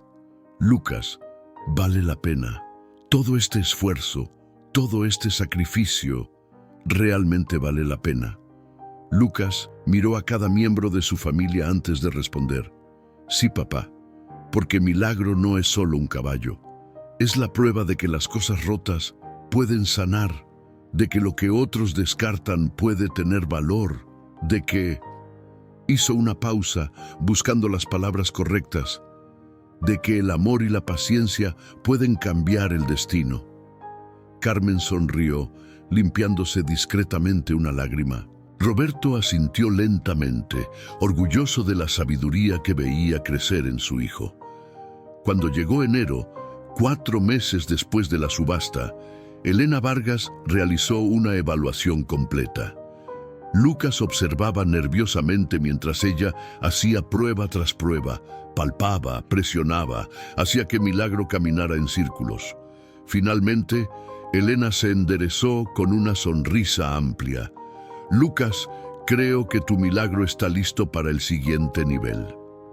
Lucas, ¿vale la pena? Todo este esfuerzo, todo este sacrificio, ¿realmente vale la pena? Lucas miró a cada miembro de su familia antes de responder. Sí, papá, porque Milagro no es solo un caballo. Es la prueba de que las cosas rotas pueden sanar, de que lo que otros descartan puede tener valor, de que... Hizo una pausa buscando las palabras correctas, de que el amor y la paciencia pueden cambiar el destino. Carmen sonrió, limpiándose discretamente una lágrima. Roberto asintió lentamente, orgulloso de la sabiduría que veía crecer en su hijo. Cuando llegó enero, 4 meses después de la subasta, Elena Vargas realizó una evaluación completa. Lucas observaba nerviosamente mientras ella hacía prueba tras prueba, palpaba, presionaba, hacía que Milagro caminara en círculos. Finalmente, Elena se enderezó con una sonrisa amplia. Lucas, creo que tu Milagro está listo para el siguiente nivel.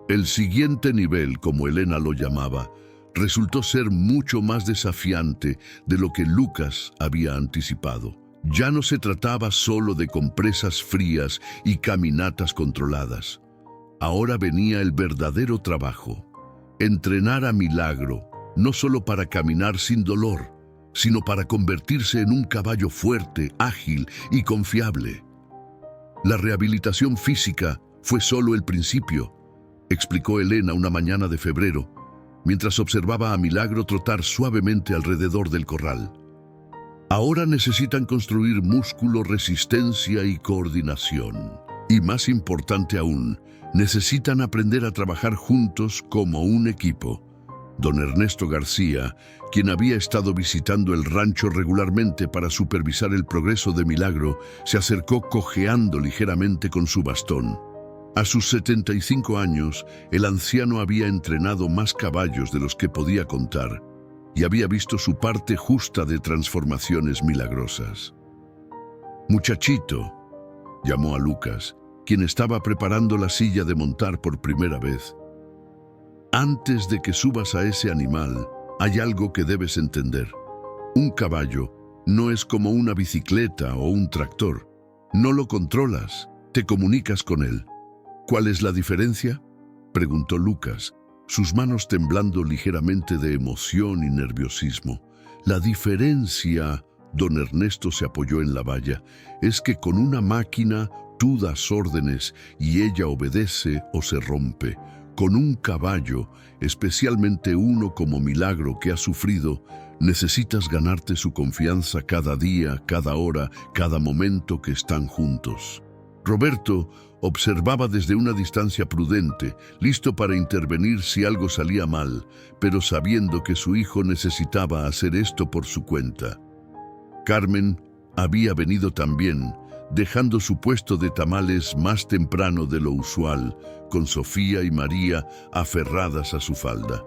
El siguiente nivel, como Elena lo llamaba, resultó ser mucho más desafiante de lo que Lucas había anticipado. Ya no se trataba solo de compresas frías y caminatas controladas. Ahora venía el verdadero trabajo. Entrenar a Milagro, no solo para caminar sin dolor, sino para convertirse en un caballo fuerte, ágil y confiable. La rehabilitación física fue solo el principio, explicó Elena una mañana de febrero, mientras observaba a Milagro trotar suavemente alrededor del corral. Ahora necesitan construir músculo, resistencia y coordinación. Y más importante aún, necesitan aprender a trabajar juntos como un equipo. Don Ernesto García, quien había estado visitando el rancho regularmente para supervisar el progreso de Milagro, se acercó cojeando ligeramente con su bastón. A sus 75 años, el anciano había entrenado más caballos de los que podía contar y había visto su parte justa de transformaciones milagrosas. «Muchachito», llamó a Lucas, quien estaba preparando la silla de montar por primera vez. «Antes de que subas a ese animal, hay algo que debes entender. Un caballo no es como una bicicleta o un tractor. No lo controlas, te comunicas con él». «¿Cuál es la diferencia?», preguntó Lucas, sus manos temblando ligeramente de emoción y nerviosismo. «La diferencia», don Ernesto se apoyó en la valla, «es que con una máquina tú das órdenes y ella obedece o se rompe. Con un caballo, especialmente uno como Milagro que ha sufrido, necesitas ganarte su confianza cada día, cada hora, cada momento que están juntos». Roberto observaba desde una distancia prudente, listo para intervenir si algo salía mal, pero sabiendo que su hijo necesitaba hacer esto por su cuenta. Carmen había venido también, dejando su puesto de tamales más temprano de lo usual, con Sofía y María aferradas a su falda.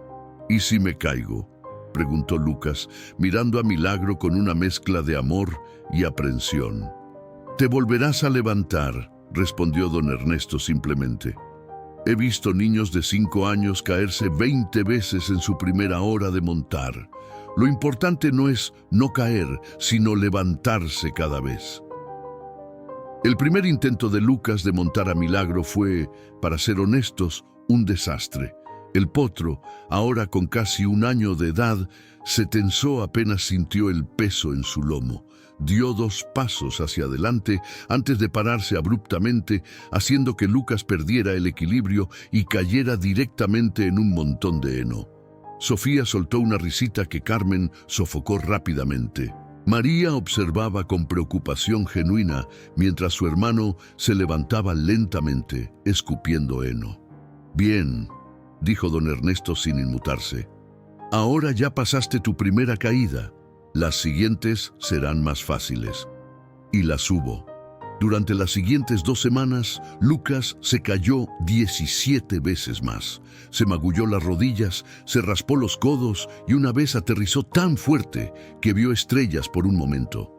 «¿Y si me caigo?», preguntó Lucas, mirando a Milagro con una mezcla de amor y aprensión. «Te volverás a levantar», respondió don Ernesto simplemente. «He visto niños de 5 años caerse 20 veces en su primera hora de montar. Lo importante no es no caer, sino levantarse cada vez». El primer intento de Lucas de montar a Milagro fue, para ser honestos, un desastre. El potro, ahora con casi 1 año de edad, se tensó apenas sintió el peso en su lomo. Dio 2 pasos hacia adelante antes de pararse abruptamente, haciendo que Lucas perdiera el equilibrio y cayera directamente en un montón de heno. Sofía soltó una risita que Carmen sofocó rápidamente. María observaba con preocupación genuina mientras su hermano se levantaba lentamente, escupiendo heno. «Bien», dijo don Ernesto sin inmutarse. «Ahora ya pasaste tu primera caída. Las siguientes serán más fáciles». y las hubo. Durante las siguientes 2 semanas, Lucas se cayó 17 veces más. Se magulló las rodillas, se raspó los codos y una vez aterrizó tan fuerte que vio estrellas por un momento.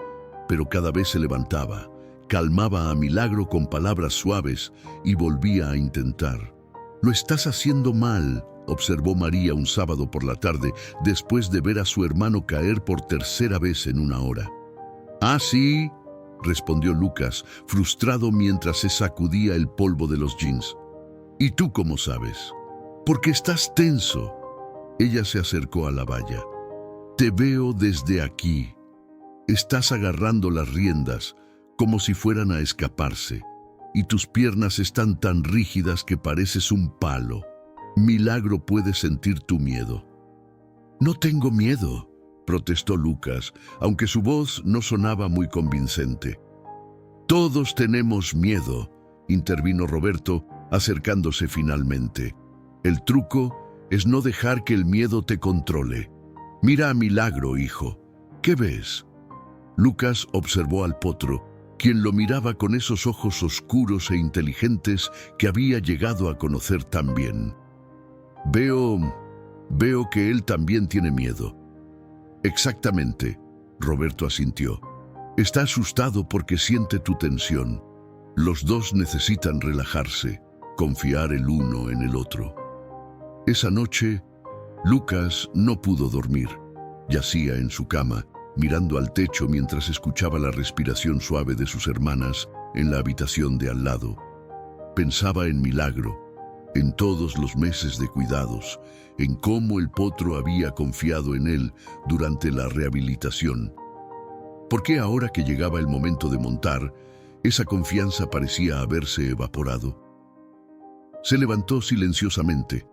Pero cada vez se levantaba, calmaba a Milagro con palabras suaves y volvía a intentar. «Lo estás haciendo mal», observó María un sábado por la tarde después de ver a su hermano caer por tercera vez en una hora. «Ah, sí», respondió Lucas, frustrado mientras se sacudía el polvo de los jeans. «¿Y tú cómo sabes?» «Porque estás tenso». Ella se acercó a la valla. «Te veo desde aquí. Estás agarrando las riendas como si fueran a escaparse, y tus piernas están tan rígidas que pareces un palo. Milagro puede sentir tu miedo». «No tengo miedo», protestó Lucas, aunque su voz no sonaba muy convincente. «Todos tenemos miedo», intervino Roberto, acercándose finalmente. «El truco es no dejar que el miedo te controle. Mira a Milagro, hijo. ¿Qué ves?» Lucas observó al potro, quien lo miraba con esos ojos oscuros e inteligentes que había llegado a conocer tan bien. Veo que él también tiene miedo». «Exactamente», Roberto asintió. «Está asustado porque siente tu tensión. Los dos necesitan relajarse, confiar el uno en el otro». Esa noche, Lucas no pudo dormir. Yacía en su cama, mirando al techo mientras escuchaba la respiración suave de sus hermanas en la habitación de al lado. Pensaba en Milagro, en todos los meses de cuidados, en cómo el potro había confiado en él durante la rehabilitación. ¿Por qué ahora que llegaba el momento de montar, esa confianza parecía haberse evaporado? Se levantó silenciosamente,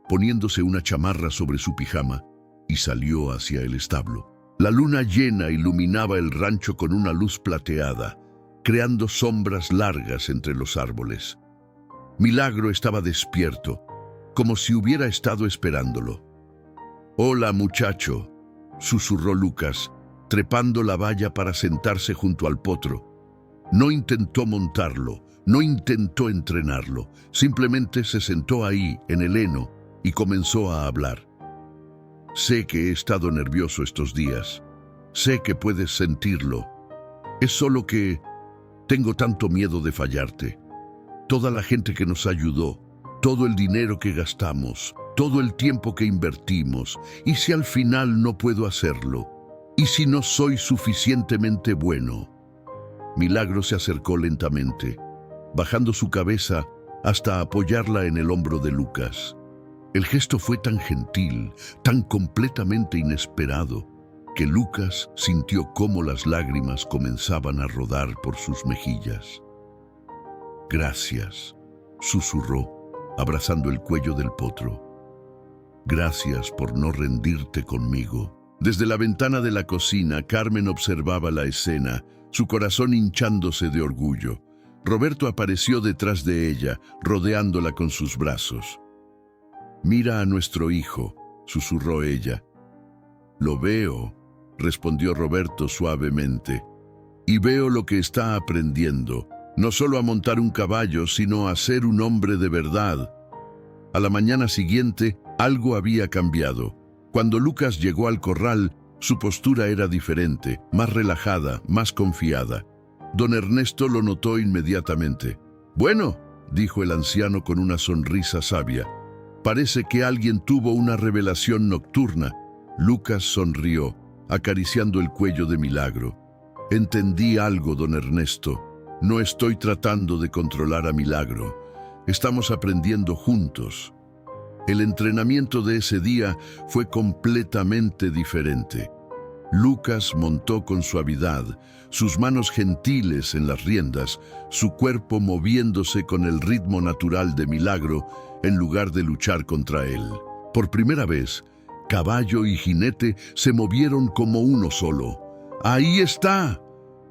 poniéndose una chamarra sobre su pijama, y salió hacia el establo. La luna llena iluminaba el rancho con una luz plateada, creando sombras largas entre los árboles. Milagro estaba despierto, como si hubiera estado esperándolo. «Hola, muchacho», susurró Lucas, trepando la valla para sentarse junto al potro. No intentó montarlo, no intentó entrenarlo, simplemente se sentó ahí, en el heno, y comenzó a hablar. «Sé que he estado nervioso estos días. Sé que puedes sentirlo. Es solo que tengo tanto miedo de fallarte. Toda la gente que nos ayudó, todo el dinero que gastamos, todo el tiempo que invertimos, ¿y si al final no puedo hacerlo? ¿Y si no soy suficientemente bueno?» Milagro se acercó lentamente, bajando su cabeza hasta apoyarla en el hombro de Lucas. El gesto fue tan gentil, tan completamente inesperado, que Lucas sintió cómo las lágrimas comenzaban a rodar por sus mejillas. «Gracias», susurró, abrazando el cuello del potro. «Gracias por no rendirte conmigo». Desde la ventana de la cocina, Carmen observaba la escena, su corazón hinchándose de orgullo. Roberto apareció detrás de ella, rodeándola con sus brazos. «Mira a nuestro hijo», susurró ella. «Lo veo», respondió Roberto suavemente, «y veo lo que está aprendiendo, no solo a montar un caballo, sino a ser un hombre de verdad». A la mañana siguiente, algo había cambiado. Cuando Lucas llegó al corral, su postura era diferente, más relajada, más confiada. Don Ernesto lo notó inmediatamente. «Bueno», dijo el anciano con una sonrisa sabia, «parece que alguien tuvo una revelación nocturna». Lucas sonrió, acariciando el cuello de Milagro. «Entendí algo, don Ernesto. No estoy tratando de controlar a Milagro. Estamos aprendiendo juntos». El entrenamiento de ese día fue completamente diferente. Lucas montó con suavidad, sus manos gentiles en las riendas, su cuerpo moviéndose con el ritmo natural de Milagro en lugar de luchar contra él. Por primera vez, caballo y jinete se movieron como uno solo. «¡Ahí está!»,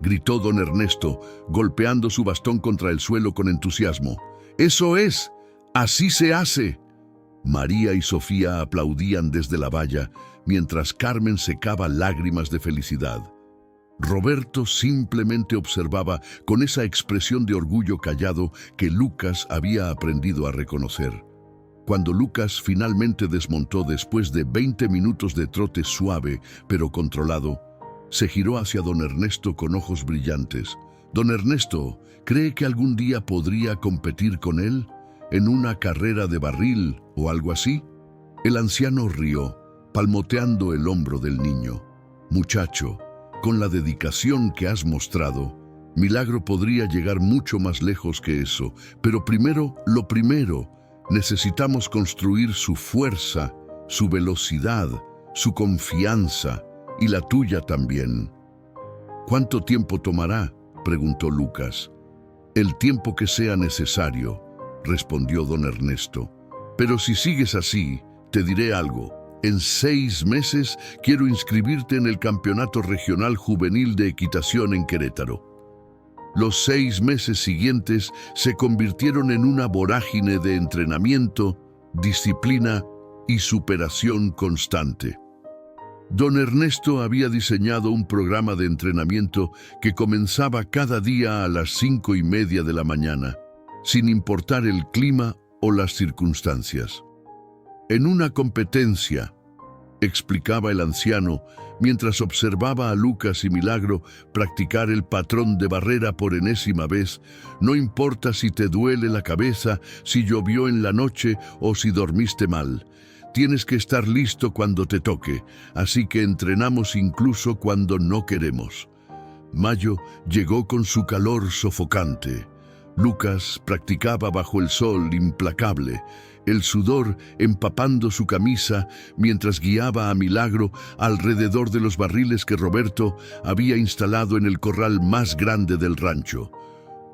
gritó don Ernesto, golpeando su bastón contra el suelo con entusiasmo. «¡Eso es! ¡Así se hace!». María y Sofía aplaudían desde la valla, mientras Carmen secaba lágrimas de felicidad. Roberto simplemente observaba con esa expresión de orgullo callado que Lucas había aprendido a reconocer. Cuando Lucas finalmente desmontó después de 20 minutos de trote suave pero controlado, se giró hacia don Ernesto con ojos brillantes. «Don Ernesto, ¿cree que algún día podría competir con él? ¿En una carrera de barril o algo así?» El anciano rió, palmoteando el hombro del niño. «Muchacho, con la dedicación que has mostrado, Milagro podría llegar mucho más lejos que eso, pero lo primero, necesitamos construir su fuerza, su velocidad, su confianza y la tuya también». «¿Cuánto tiempo tomará?», preguntó Lucas. «El tiempo que sea necesario», respondió don Ernesto. «Pero si sigues así, te diré algo. En 6 meses quiero inscribirte en el Campeonato Regional Juvenil de Equitación en Querétaro». Los 6 meses siguientes se convirtieron en una vorágine de entrenamiento, disciplina y superación constante. Don Ernesto había diseñado un programa de entrenamiento que comenzaba cada día a las 5:30 de la mañana, sin importar el clima o las circunstancias. «En una competencia», explicaba el anciano mientras observaba a Lucas y Milagro practicar el patrón de barrera por enésima vez, «no importa si te duele la cabeza, si llovió en la noche o si dormiste mal. Tienes que estar listo cuando te toque, así que entrenamos incluso cuando no queremos». Mayo llegó con su calor sofocante. Lucas practicaba bajo el sol implacable, el sudor empapando su camisa mientras guiaba a Milagro alrededor de los barriles que Roberto había instalado en el corral más grande del rancho.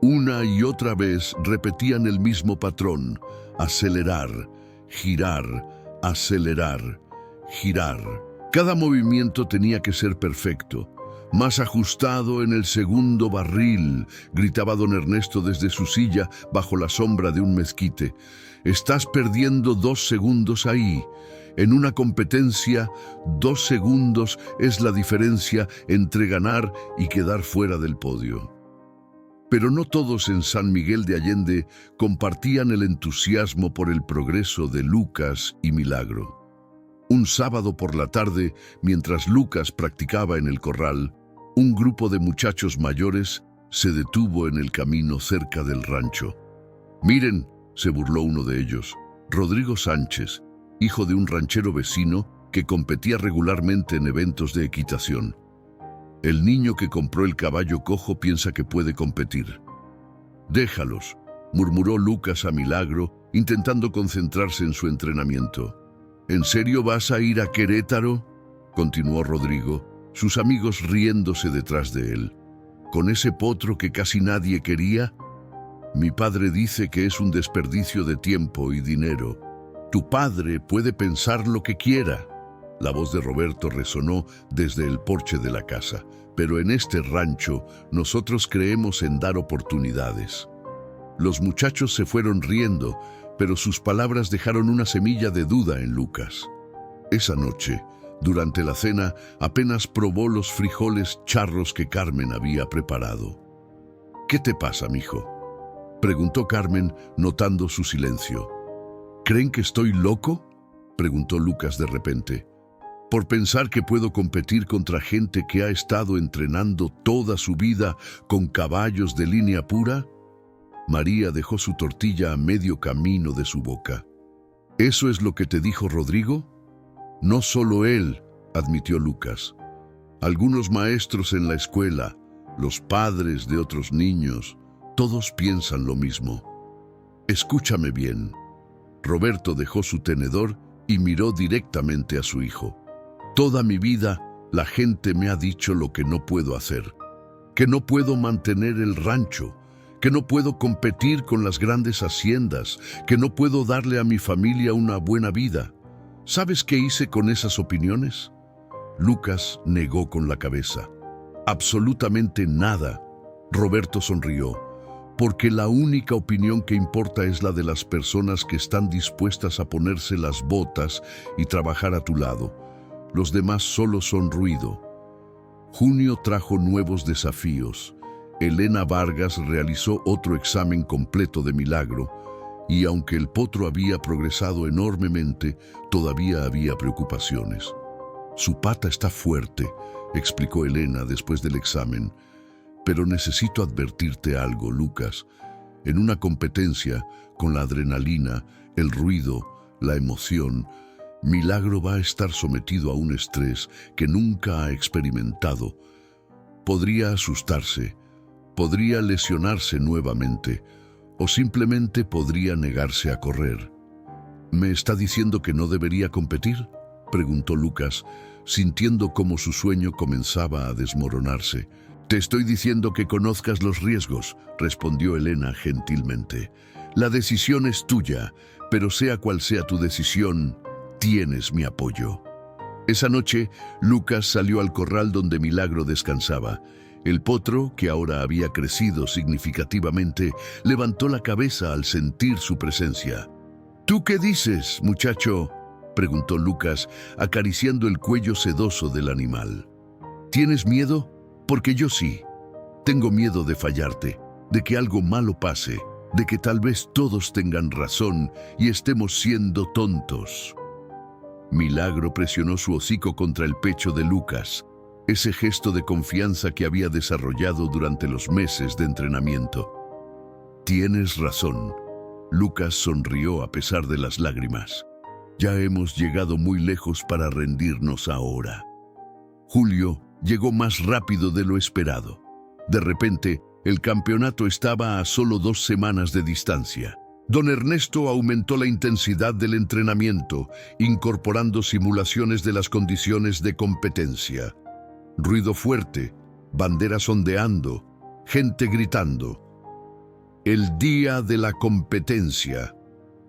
Una y otra vez repetían el mismo patrón: acelerar, girar, acelerar, girar. Cada movimiento tenía que ser perfecto. «Más ajustado en el segundo barril», gritaba don Ernesto desde su silla bajo la sombra de un mezquite. «Estás perdiendo 2 segundos ahí. En una competencia, 2 segundos es la diferencia entre ganar y quedar fuera del podio». Pero no todos en San Miguel de Allende compartían el entusiasmo por el progreso de Lucas y Milagro. Un sábado por la tarde, mientras Lucas practicaba en el corral, un grupo de muchachos mayores se detuvo en el camino cerca del rancho. «Miren», se burló uno de ellos, Rodrigo Sánchez, hijo de un ranchero vecino que competía regularmente en eventos de equitación. «El niño que compró el caballo cojo piensa que puede competir». «Déjalos», murmuró Lucas a Milagro, intentando concentrarse en su entrenamiento. «¿En serio vas a ir a Querétaro?», continuó Rodrigo, sus amigos riéndose detrás de él. «¿Con ese potro que casi nadie quería?». «Mi padre dice que es un desperdicio de tiempo y dinero». «Tu padre puede pensar lo que quiera». La voz de Roberto resonó desde el porche de la casa. «Pero en este rancho nosotros creemos en dar oportunidades». Los muchachos se fueron riendo, pero sus palabras dejaron una semilla de duda en Lucas. Esa noche, durante la cena, apenas probó los frijoles charros que Carmen había preparado. «¿Qué te pasa, mijo?», preguntó Carmen, notando su silencio. «¿Creen que estoy loco?», preguntó Lucas de repente. «¿Por pensar que puedo competir contra gente que ha estado entrenando toda su vida con caballos de línea pura?». María dejó su tortilla a medio camino de su boca. «¿Eso es lo que te dijo Rodrigo?». «No solo él», admitió Lucas. «Algunos maestros en la escuela, los padres de otros niños, todos piensan lo mismo». «Escúchame bien». Roberto dejó su tenedor y miró directamente a su hijo. «Toda mi vida la gente me ha dicho lo que no puedo hacer, que no puedo mantener el rancho, que no puedo competir con las grandes haciendas, que no puedo darle a mi familia una buena vida. ¿Sabes qué hice con esas opiniones?». Lucas negó con la cabeza. «Absolutamente nada». Roberto sonrió. «Porque la única opinión que importa es la de las personas que están dispuestas a ponerse las botas y trabajar a tu lado. Los demás solo son ruido». Junio trajo nuevos desafíos. Elena Vargas realizó otro examen completo de milagro, y aunque el potro había progresado enormemente, todavía había preocupaciones. Su pata está fuerte, explicó Elena después del examen. Pero necesito advertirte algo, Lucas. En una competencia, con la adrenalina, el ruido, la emoción, Milagro va a estar sometido a un estrés que nunca ha experimentado. Podría asustarse, podría lesionarse nuevamente, o simplemente podría negarse a correr. ¿Me está diciendo que no debería competir?, preguntó Lucas, sintiendo cómo su sueño comenzaba a desmoronarse. Te estoy diciendo que conozcas los riesgos, respondió Elena gentilmente. La decisión es tuya, pero sea cual sea tu decisión, tienes mi apoyo. Esa noche, Lucas salió al corral donde Milagro descansaba. El potro, que ahora había crecido significativamente, levantó la cabeza al sentir su presencia. ¿Tú qué dices, muchacho?, preguntó Lucas, acariciando el cuello sedoso del animal. ¿Tienes miedo? Porque yo sí. Tengo miedo de fallarte, de que algo malo pase, de que tal vez todos tengan razón y estemos siendo tontos. Milagro presionó su hocico contra el pecho de Lucas, ese gesto de confianza que había desarrollado durante los meses de entrenamiento. Tienes razón. Lucas sonrió a pesar de las lágrimas. Ya hemos llegado muy lejos para rendirnos ahora. Julio llegó más rápido de lo esperado. De repente, el campeonato estaba a solo 2 semanas de distancia. Don Ernesto aumentó la intensidad del entrenamiento, incorporando simulaciones de las condiciones de competencia. Ruido fuerte, banderas ondeando, gente gritando. El día de la competencia,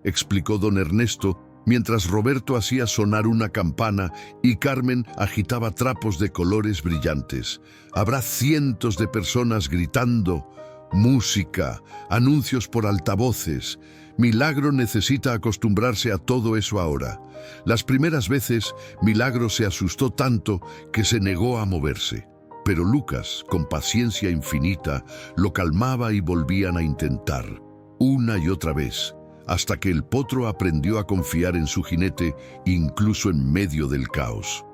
explicó don Ernesto, mientras Roberto hacía sonar una campana y Carmen agitaba trapos de colores brillantes. Habrá cientos de personas gritando, música, anuncios por altavoces. Milagro necesita acostumbrarse a todo eso ahora. Las primeras veces, Milagro se asustó tanto que se negó a moverse. Pero Lucas, con paciencia infinita, lo calmaba y volvían a intentar, una y otra vez, hasta que el potro aprendió a confiar en su jinete, incluso en medio del caos.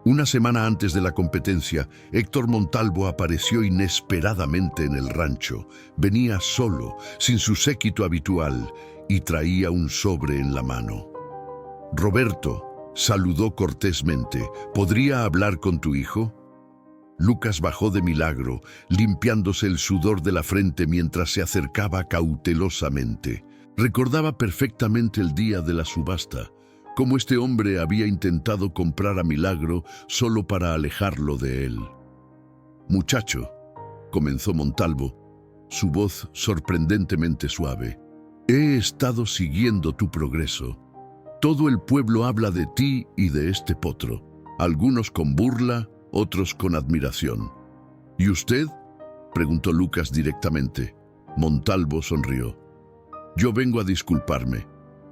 Una semana antes de la competencia, Héctor Montalvo apareció inesperadamente en el rancho. Venía solo, sin su séquito habitual, y traía un sobre en la mano. Roberto, saludó cortésmente. ¿Podría hablar con tu hijo? Lucas bajó de milagro, limpiándose el sudor de la frente mientras se acercaba cautelosamente. Recordaba perfectamente el día de la subasta, cómo este hombre había intentado comprar a Milagro solo para alejarlo de él. «Muchacho», comenzó Montalvo, su voz sorprendentemente suave, «he estado siguiendo tu progreso. Todo el pueblo habla de ti y de este potro, algunos con burla, otros con admiración». «¿Y usted?», preguntó Lucas directamente. Montalvo sonrió. «Yo vengo a disculparme.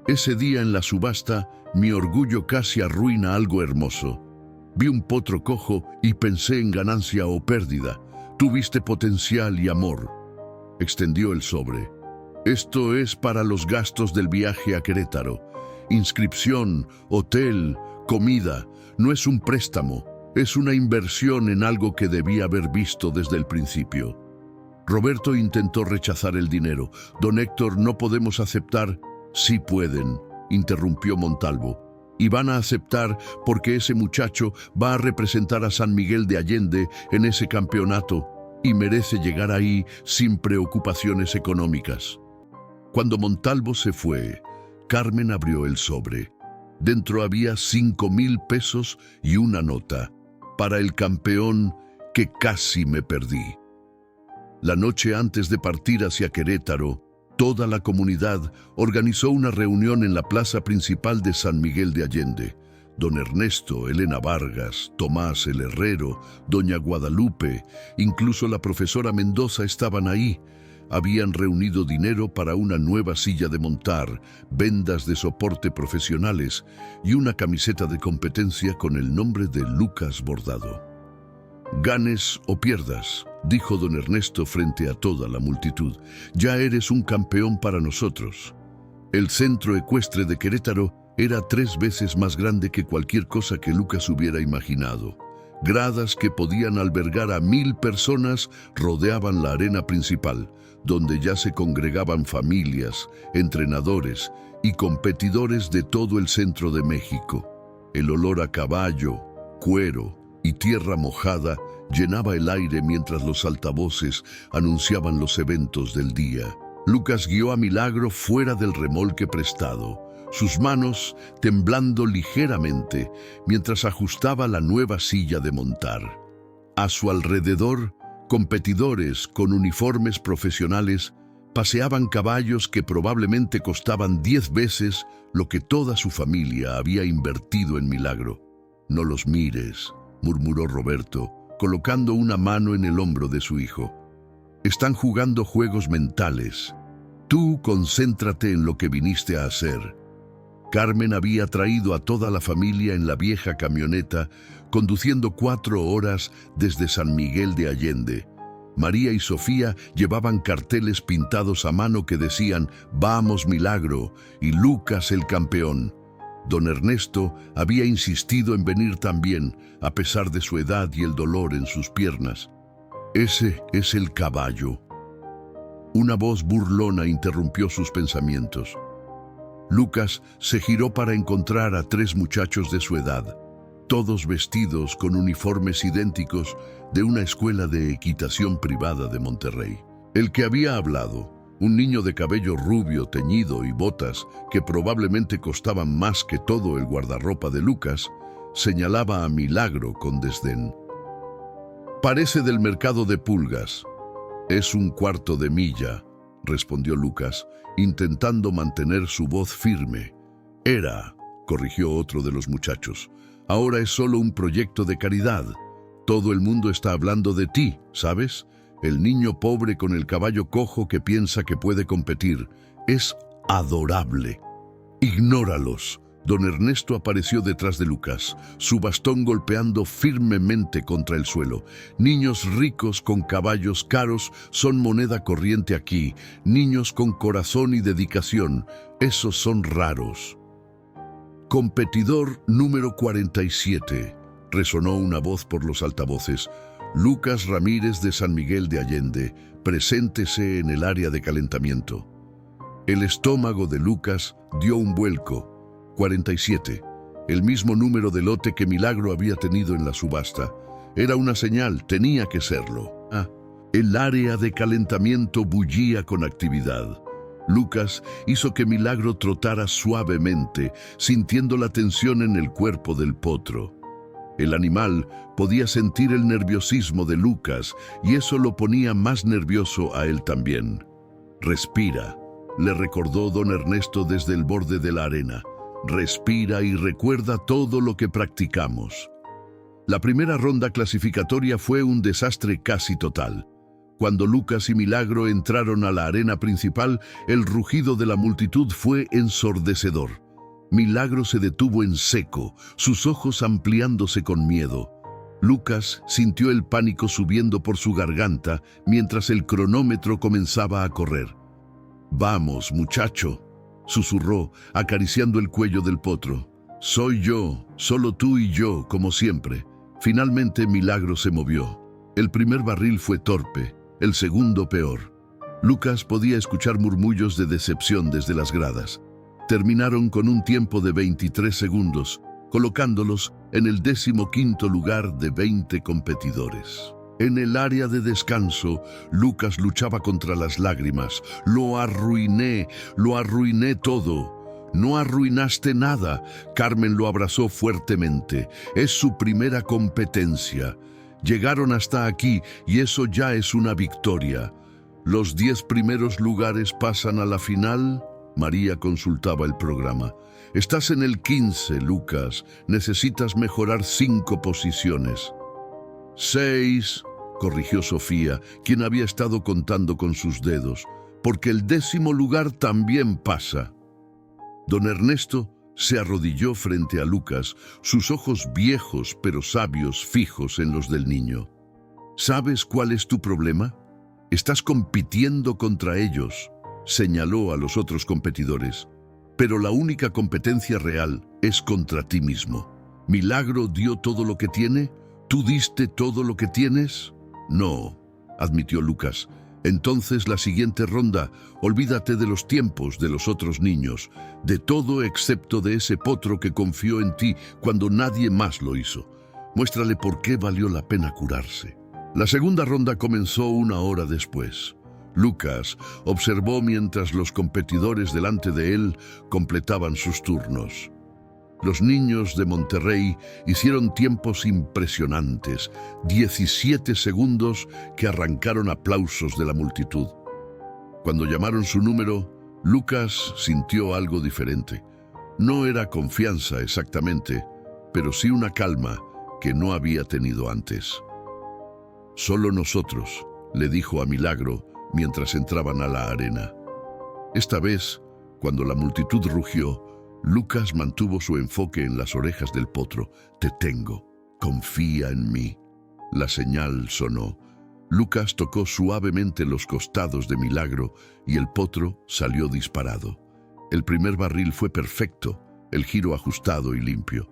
Ese día en la subasta, mi orgullo casi arruina algo hermoso. Vi un potro cojo y pensé en ganancia o pérdida. Tuviste potencial y amor». Extendió el sobre. «Esto es para los gastos del viaje a Querétaro. Inscripción, hotel, comida. No es un préstamo. Es una inversión en algo que debí haber visto desde el principio». Roberto intentó rechazar el dinero. «Don Héctor, no podemos aceptar». «Sí pueden», interrumpió Montalvo. «Y van a aceptar porque ese muchacho va a representar a San Miguel de Allende en ese campeonato y merece llegar ahí sin preocupaciones económicas». Cuando Montalvo se fue, Carmen abrió el sobre. Dentro había 5,000 pesos y una nota. «Para el campeón que casi me perdí». La noche antes de partir hacia Querétaro, toda la comunidad organizó una reunión en la plaza principal de San Miguel de Allende. Don Ernesto, Elena Vargas, Tomás el Herrero, Doña Guadalupe, incluso la profesora Mendoza estaban ahí. Habían reunido dinero para una nueva silla de montar, vendas de soporte profesionales y una camiseta de competencia con el nombre de Lucas bordado. Ganes o pierdas, dijo don Ernesto frente a toda la multitud, ya eres un campeón para nosotros. El centro ecuestre de Querétaro era 3 veces más grande que cualquier cosa que Lucas hubiera imaginado. Gradas que podían albergar a 1000 personas rodeaban la arena principal, donde ya se congregaban familias, entrenadores y competidores de todo el centro de México. El olor a caballo, cuero y tierra mojada llenaba el aire mientras los altavoces anunciaban los eventos del día. Lucas guió a Milagro fuera del remolque prestado, sus manos temblando ligeramente mientras ajustaba la nueva silla de montar. A su alrededor, competidores con uniformes profesionales paseaban caballos que probablemente costaban 10 veces lo que toda su familia había invertido en Milagro. «No los mires», murmuró Roberto, colocando una mano en el hombro de su hijo. «Están jugando juegos mentales. Tú concéntrate en lo que viniste a hacer». Carmen había traído a toda la familia en la vieja camioneta, conduciendo 4 horas desde San Miguel de Allende. María y Sofía llevaban carteles pintados a mano que decían «Vamos Milagro» y «Lucas el campeón». Don Ernesto había insistido en venir también, a pesar de su edad y el dolor en sus piernas. «Ese es el caballo». Una voz burlona interrumpió sus pensamientos. Lucas se giró para encontrar a 3 muchachos de su edad, todos vestidos con uniformes idénticos de una escuela de equitación privada de Monterrey. El que había hablado, un niño de cabello rubio teñido y botas que probablemente costaban más que todo el guardarropa de Lucas, señalaba a Milagro con desdén. «Parece del mercado de pulgas». «Es 1/4 de milla», respondió Lucas, intentando mantener su voz firme. «Era», corrigió otro de los muchachos. «Ahora es solo un proyecto de caridad. Todo el mundo está hablando de ti, ¿sabes? El niño pobre con el caballo cojo que piensa que puede competir. Es adorable. Ignóralos». Don Ernesto apareció detrás de Lucas, su bastón golpeando firmemente contra el suelo. «Niños ricos con caballos caros son moneda corriente aquí. Niños con corazón y dedicación, esos son raros». «Competidor número 47», resonó una voz por los altavoces. «Lucas Ramírez de San Miguel de Allende, preséntese en el área de calentamiento». El estómago de Lucas dio un vuelco. 47, el mismo número de lote que Milagro había tenido en la subasta. Era una señal, tenía que serlo. El área de calentamiento bullía con actividad. Lucas hizo que Milagro trotara suavemente, sintiendo la tensión en el cuerpo del potro. El animal podía sentir el nerviosismo de Lucas y eso lo ponía más nervioso a él también. «Respira», le recordó don Ernesto desde el borde de la arena. «Respira y recuerda todo lo que practicamos». La primera ronda clasificatoria fue un desastre casi total. Cuando Lucas y Milagro entraron a la arena principal, el rugido de la multitud fue ensordecedor. Milagro se detuvo en seco, sus ojos ampliándose con miedo. Lucas sintió el pánico subiendo por su garganta mientras el cronómetro comenzaba a correr. «Vamos, muchacho», susurró, acariciando el cuello del potro. «Soy yo, solo tú y yo, como siempre». Finalmente Milagro se movió. El primer barril fue torpe, el segundo peor. Lucas podía escuchar murmullos de decepción desde las gradas. Terminaron con un tiempo de 23 segundos, colocándolos en el 15º lugar de 20 competidores. En el área de descanso, Lucas luchaba contra las lágrimas. Lo arruiné todo». «No arruinaste nada», Carmen lo abrazó fuertemente. «Es su primera competencia. Llegaron hasta aquí y eso ya es una victoria. ¿Los 10 primeros lugares pasan a la final?». María consultaba el programa. «Estás en el 15, Lucas. Necesitas mejorar 5 posiciones». 6, corrigió Sofía, quien había estado contando con sus dedos, «porque el 10º lugar también pasa». Don Ernesto se arrodilló frente a Lucas, sus ojos viejos pero sabios fijos en los del niño. ¿Sabes cuál es tu problema? Estás compitiendo contra ellos, señaló a los otros competidores. Pero la única competencia real es contra ti mismo. ¿Milagro dio todo lo que tiene? ¿Tú diste todo lo que tienes? No, admitió Lucas. Entonces la siguiente ronda, olvídate de los tiempos de los otros niños, de todo excepto de ese potro que confió en ti cuando nadie más lo hizo. Muéstrale por qué valió la pena curarse. La segunda ronda comenzó 1 hora después. Lucas observó mientras los competidores delante de él completaban sus turnos. Los niños de Monterrey hicieron tiempos impresionantes, 17 segundos que arrancaron aplausos de la multitud. Cuando llamaron su número, Lucas sintió algo diferente. No era confianza exactamente, pero sí una calma que no había tenido antes. Solo nosotros, le dijo a Milagro mientras entraban a la arena. Esta vez, cuando la multitud rugió, Lucas mantuvo su enfoque en las orejas del potro. Te tengo, confía en mí. La señal sonó. Lucas tocó suavemente los costados de Milagro y el potro salió disparado. El primer barril fue perfecto, el giro ajustado y limpio.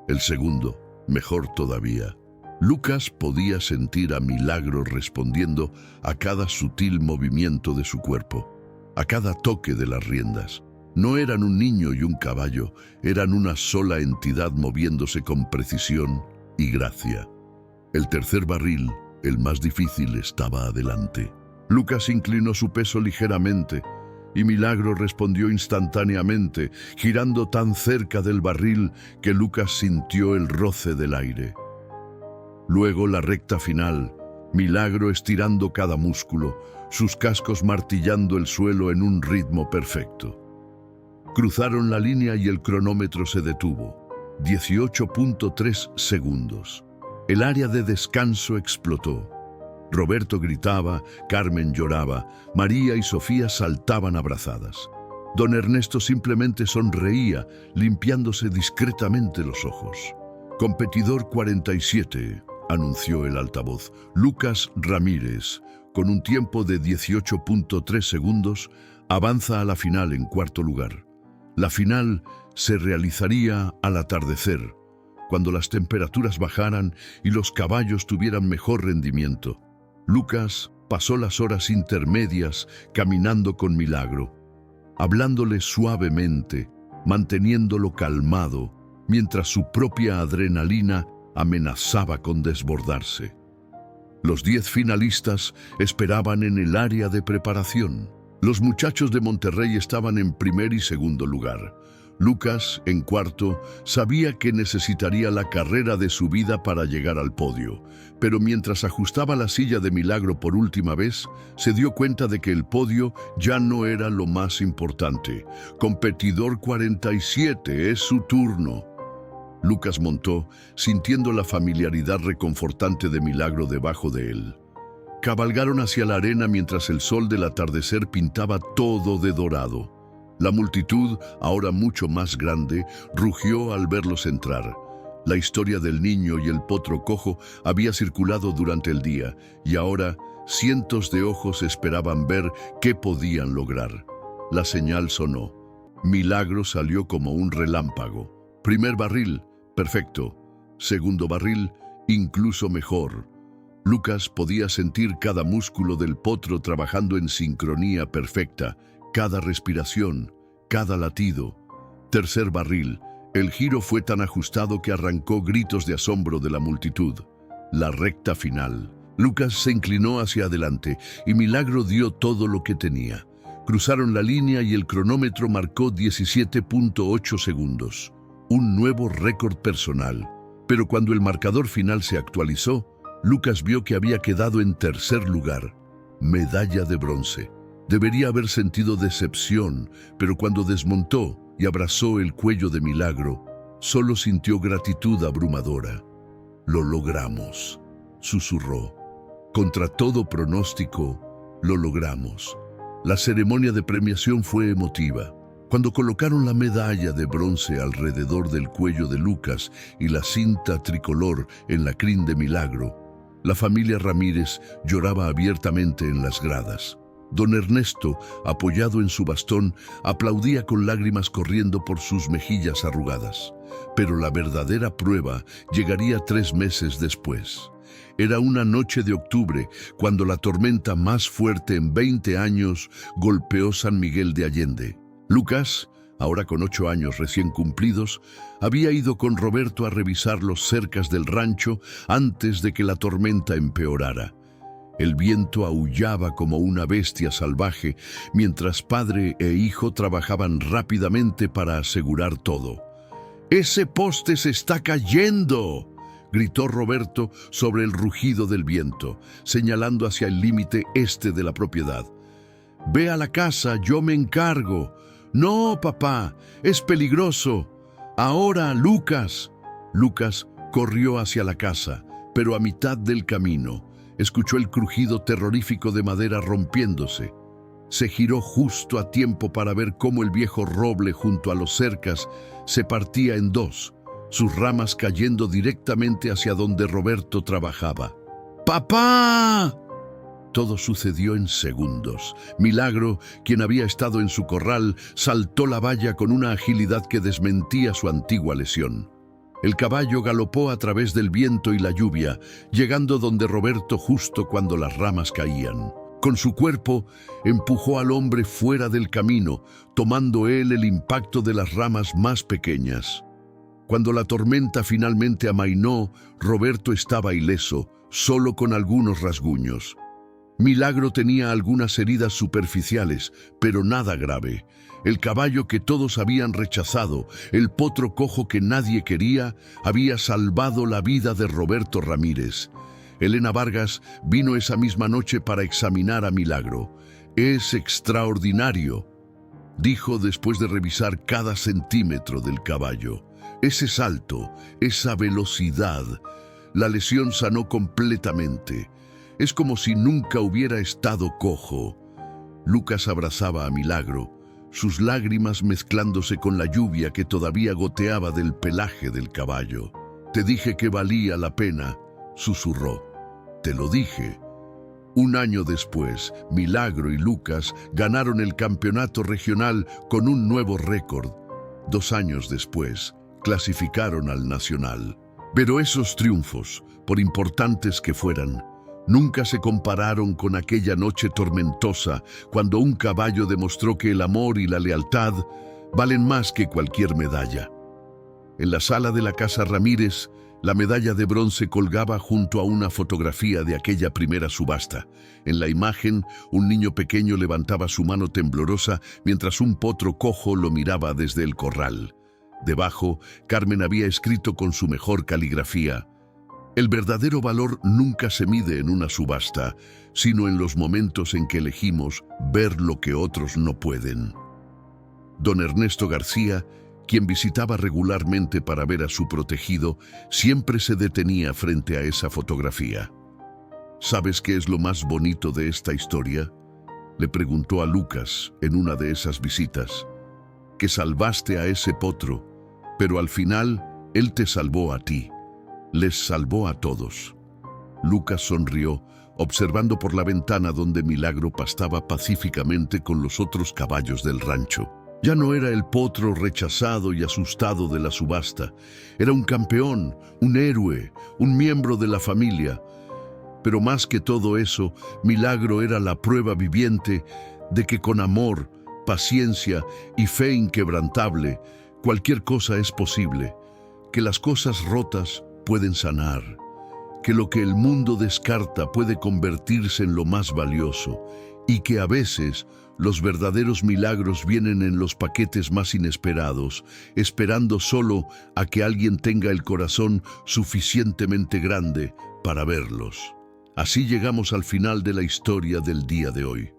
El segundo, mejor todavía. Lucas podía sentir a Milagro respondiendo a cada sutil movimiento de su cuerpo, a cada toque de las riendas. No eran un niño y un caballo, eran una sola entidad moviéndose con precisión y gracia. El tercer barril, el más difícil, estaba adelante. Lucas inclinó su peso ligeramente y Milagro respondió instantáneamente, girando tan cerca del barril que Lucas sintió el roce del aire. Luego la recta final, Milagro estirando cada músculo, sus cascos martillando el suelo en un ritmo perfecto. Cruzaron la línea y el cronómetro se detuvo. 18.3 segundos. El área de descanso explotó. Roberto gritaba, Carmen lloraba, María y Sofía saltaban abrazadas. Don Ernesto simplemente sonreía, limpiándose discretamente los ojos. Competidor 47, anunció el altavoz. Lucas Ramírez, con un tiempo de 18.3 segundos, avanza a la final en cuarto lugar. La final se realizaría al atardecer, cuando las temperaturas bajaran y los caballos tuvieran mejor rendimiento. Lucas pasó las horas intermedias caminando con Milagro, hablándole suavemente, manteniéndolo calmado, mientras su propia adrenalina amenazaba con desbordarse. Los 10 finalistas esperaban en el área de preparación. Los muchachos de Monterrey estaban en primer y segundo lugar. Lucas, en cuarto, sabía que necesitaría la carrera de su vida para llegar al podio, pero mientras ajustaba la silla de Milagro por última vez, se dio cuenta de que el podio ya no era lo más importante. Competidor 47, es su turno. Lucas montó, sintiendo la familiaridad reconfortante de Milagro debajo de él. Cabalgaron hacia la arena mientras el sol del atardecer pintaba todo de dorado. La multitud, ahora mucho más grande, rugió al verlos entrar. La historia del niño y el potro cojo había circulado durante el día, y ahora cientos de ojos esperaban ver qué podían lograr. La señal sonó. Milagro salió como un relámpago. Primer barril, perfecto. Segundo barril, incluso mejor. Lucas podía sentir cada músculo del potro trabajando en sincronía perfecta, cada respiración, cada latido. Tercer barril, el giro fue tan ajustado que arrancó gritos de asombro de la multitud. La recta final. Lucas se inclinó hacia adelante y Milagro dio todo lo que tenía. Cruzaron la línea y el cronómetro marcó 17.8 segundos. Un nuevo récord personal. Pero cuando el marcador final se actualizó, Lucas vio que había quedado en tercer lugar. Medalla de bronce. Debería haber sentido decepción, pero cuando desmontó y abrazó el cuello de Milagro, solo sintió gratitud abrumadora. Lo logramos, susurró. Contra todo pronóstico, lo logramos. La ceremonia de premiación fue emotiva. Cuando colocaron la medalla de bronce alrededor del cuello de Lucas y la cinta tricolor en la crin de Milagro, La familia Ramírez lloraba abiertamente en las gradas. Don Ernesto, apoyado en su bastón, aplaudía con lágrimas corriendo por sus mejillas arrugadas. Pero la verdadera prueba llegaría 3 meses después. Era una noche de octubre, cuando la tormenta más fuerte en 20 años golpeó San Miguel de Allende. Lucas, ahora con 8 años recién cumplidos, había ido con Roberto a revisar los cercas del rancho antes de que la tormenta empeorara. El viento aullaba como una bestia salvaje, mientras padre e hijo trabajaban rápidamente para asegurar todo. ¡Ese poste se está cayendo!, gritó Roberto sobre el rugido del viento, señalando hacia el límite este de la propiedad. «Ve a la casa, yo me encargo». «No, papá, es peligroso». «Ahora, Lucas». Lucas corrió hacia la casa, pero a mitad del camino escuchó el crujido terrorífico de madera rompiéndose. Se giró justo a tiempo para ver cómo el viejo roble junto a los cercas se partía en dos, sus ramas cayendo directamente hacia donde Roberto trabajaba. ¡Papá! Todo sucedió en segundos. Milagro, quien había estado en su corral, saltó la valla con una agilidad que desmentía su antigua lesión. El caballo galopó a través del viento y la lluvia, llegando donde Roberto justo cuando las ramas caían. Con su cuerpo, empujó al hombre fuera del camino, tomando él el impacto de las ramas más pequeñas. Cuando la tormenta finalmente amainó, Roberto estaba ileso, solo con algunos rasguños. Milagro tenía algunas heridas superficiales, pero nada grave. El caballo que todos habían rechazado, el potro cojo que nadie quería, había salvado la vida de Roberto Ramírez. Elena Vargas vino esa misma noche para examinar a Milagro. «Es extraordinario», dijo después de revisar cada centímetro del caballo. «Ese salto, esa velocidad, la lesión sanó completamente. Es como si nunca hubiera estado cojo». Lucas abrazaba a Milagro, sus lágrimas mezclándose con la lluvia que todavía goteaba del pelaje del caballo. «Te dije que valía la pena», susurró. «Te lo dije». 1 año después, Milagro y Lucas ganaron el campeonato regional con un nuevo récord. 2 años después, clasificaron al nacional. Pero esos triunfos, por importantes que fueran, nunca se compararon con aquella noche tormentosa cuando un caballo demostró que el amor y la lealtad valen más que cualquier medalla. En la sala de la Casa Ramírez, la medalla de bronce colgaba junto a una fotografía de aquella primera subasta. En la imagen, un niño pequeño levantaba su mano temblorosa mientras un potro cojo lo miraba desde el corral. Debajo, Carmen había escrito con su mejor caligrafía: «El verdadero valor nunca se mide en una subasta, sino en los momentos en que elegimos ver lo que otros no pueden». Don Ernesto García, quien visitaba regularmente para ver a su protegido, siempre se detenía frente a esa fotografía. «¿Sabes qué es lo más bonito de esta historia?», le preguntó a Lucas en una de esas visitas. «Que salvaste a ese potro, pero al final él te salvó a ti. Les salvó a todos». Lucas sonrió, observando por la ventana donde Milagro pastaba pacíficamente con los otros caballos del rancho. Ya no era el potro rechazado y asustado de la subasta. Era un campeón, un héroe, un miembro de la familia. Pero más que todo eso, Milagro era la prueba viviente de que con amor, paciencia y fe inquebrantable, cualquier cosa es posible, que las cosas rotas pueden sanar, que lo que el mundo descarta puede convertirse en lo más valioso, y que a veces los verdaderos milagros vienen en los paquetes más inesperados, esperando solo a que alguien tenga el corazón suficientemente grande para verlos. Así llegamos al final de la historia del día de hoy.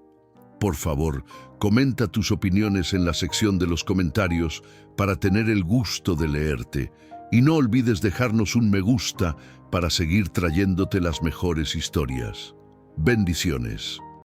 Por favor, comenta tus opiniones en la sección de los comentarios para tener el gusto de leerte. Y no olvides dejarnos un me gusta para seguir trayéndote las mejores historias. Bendiciones.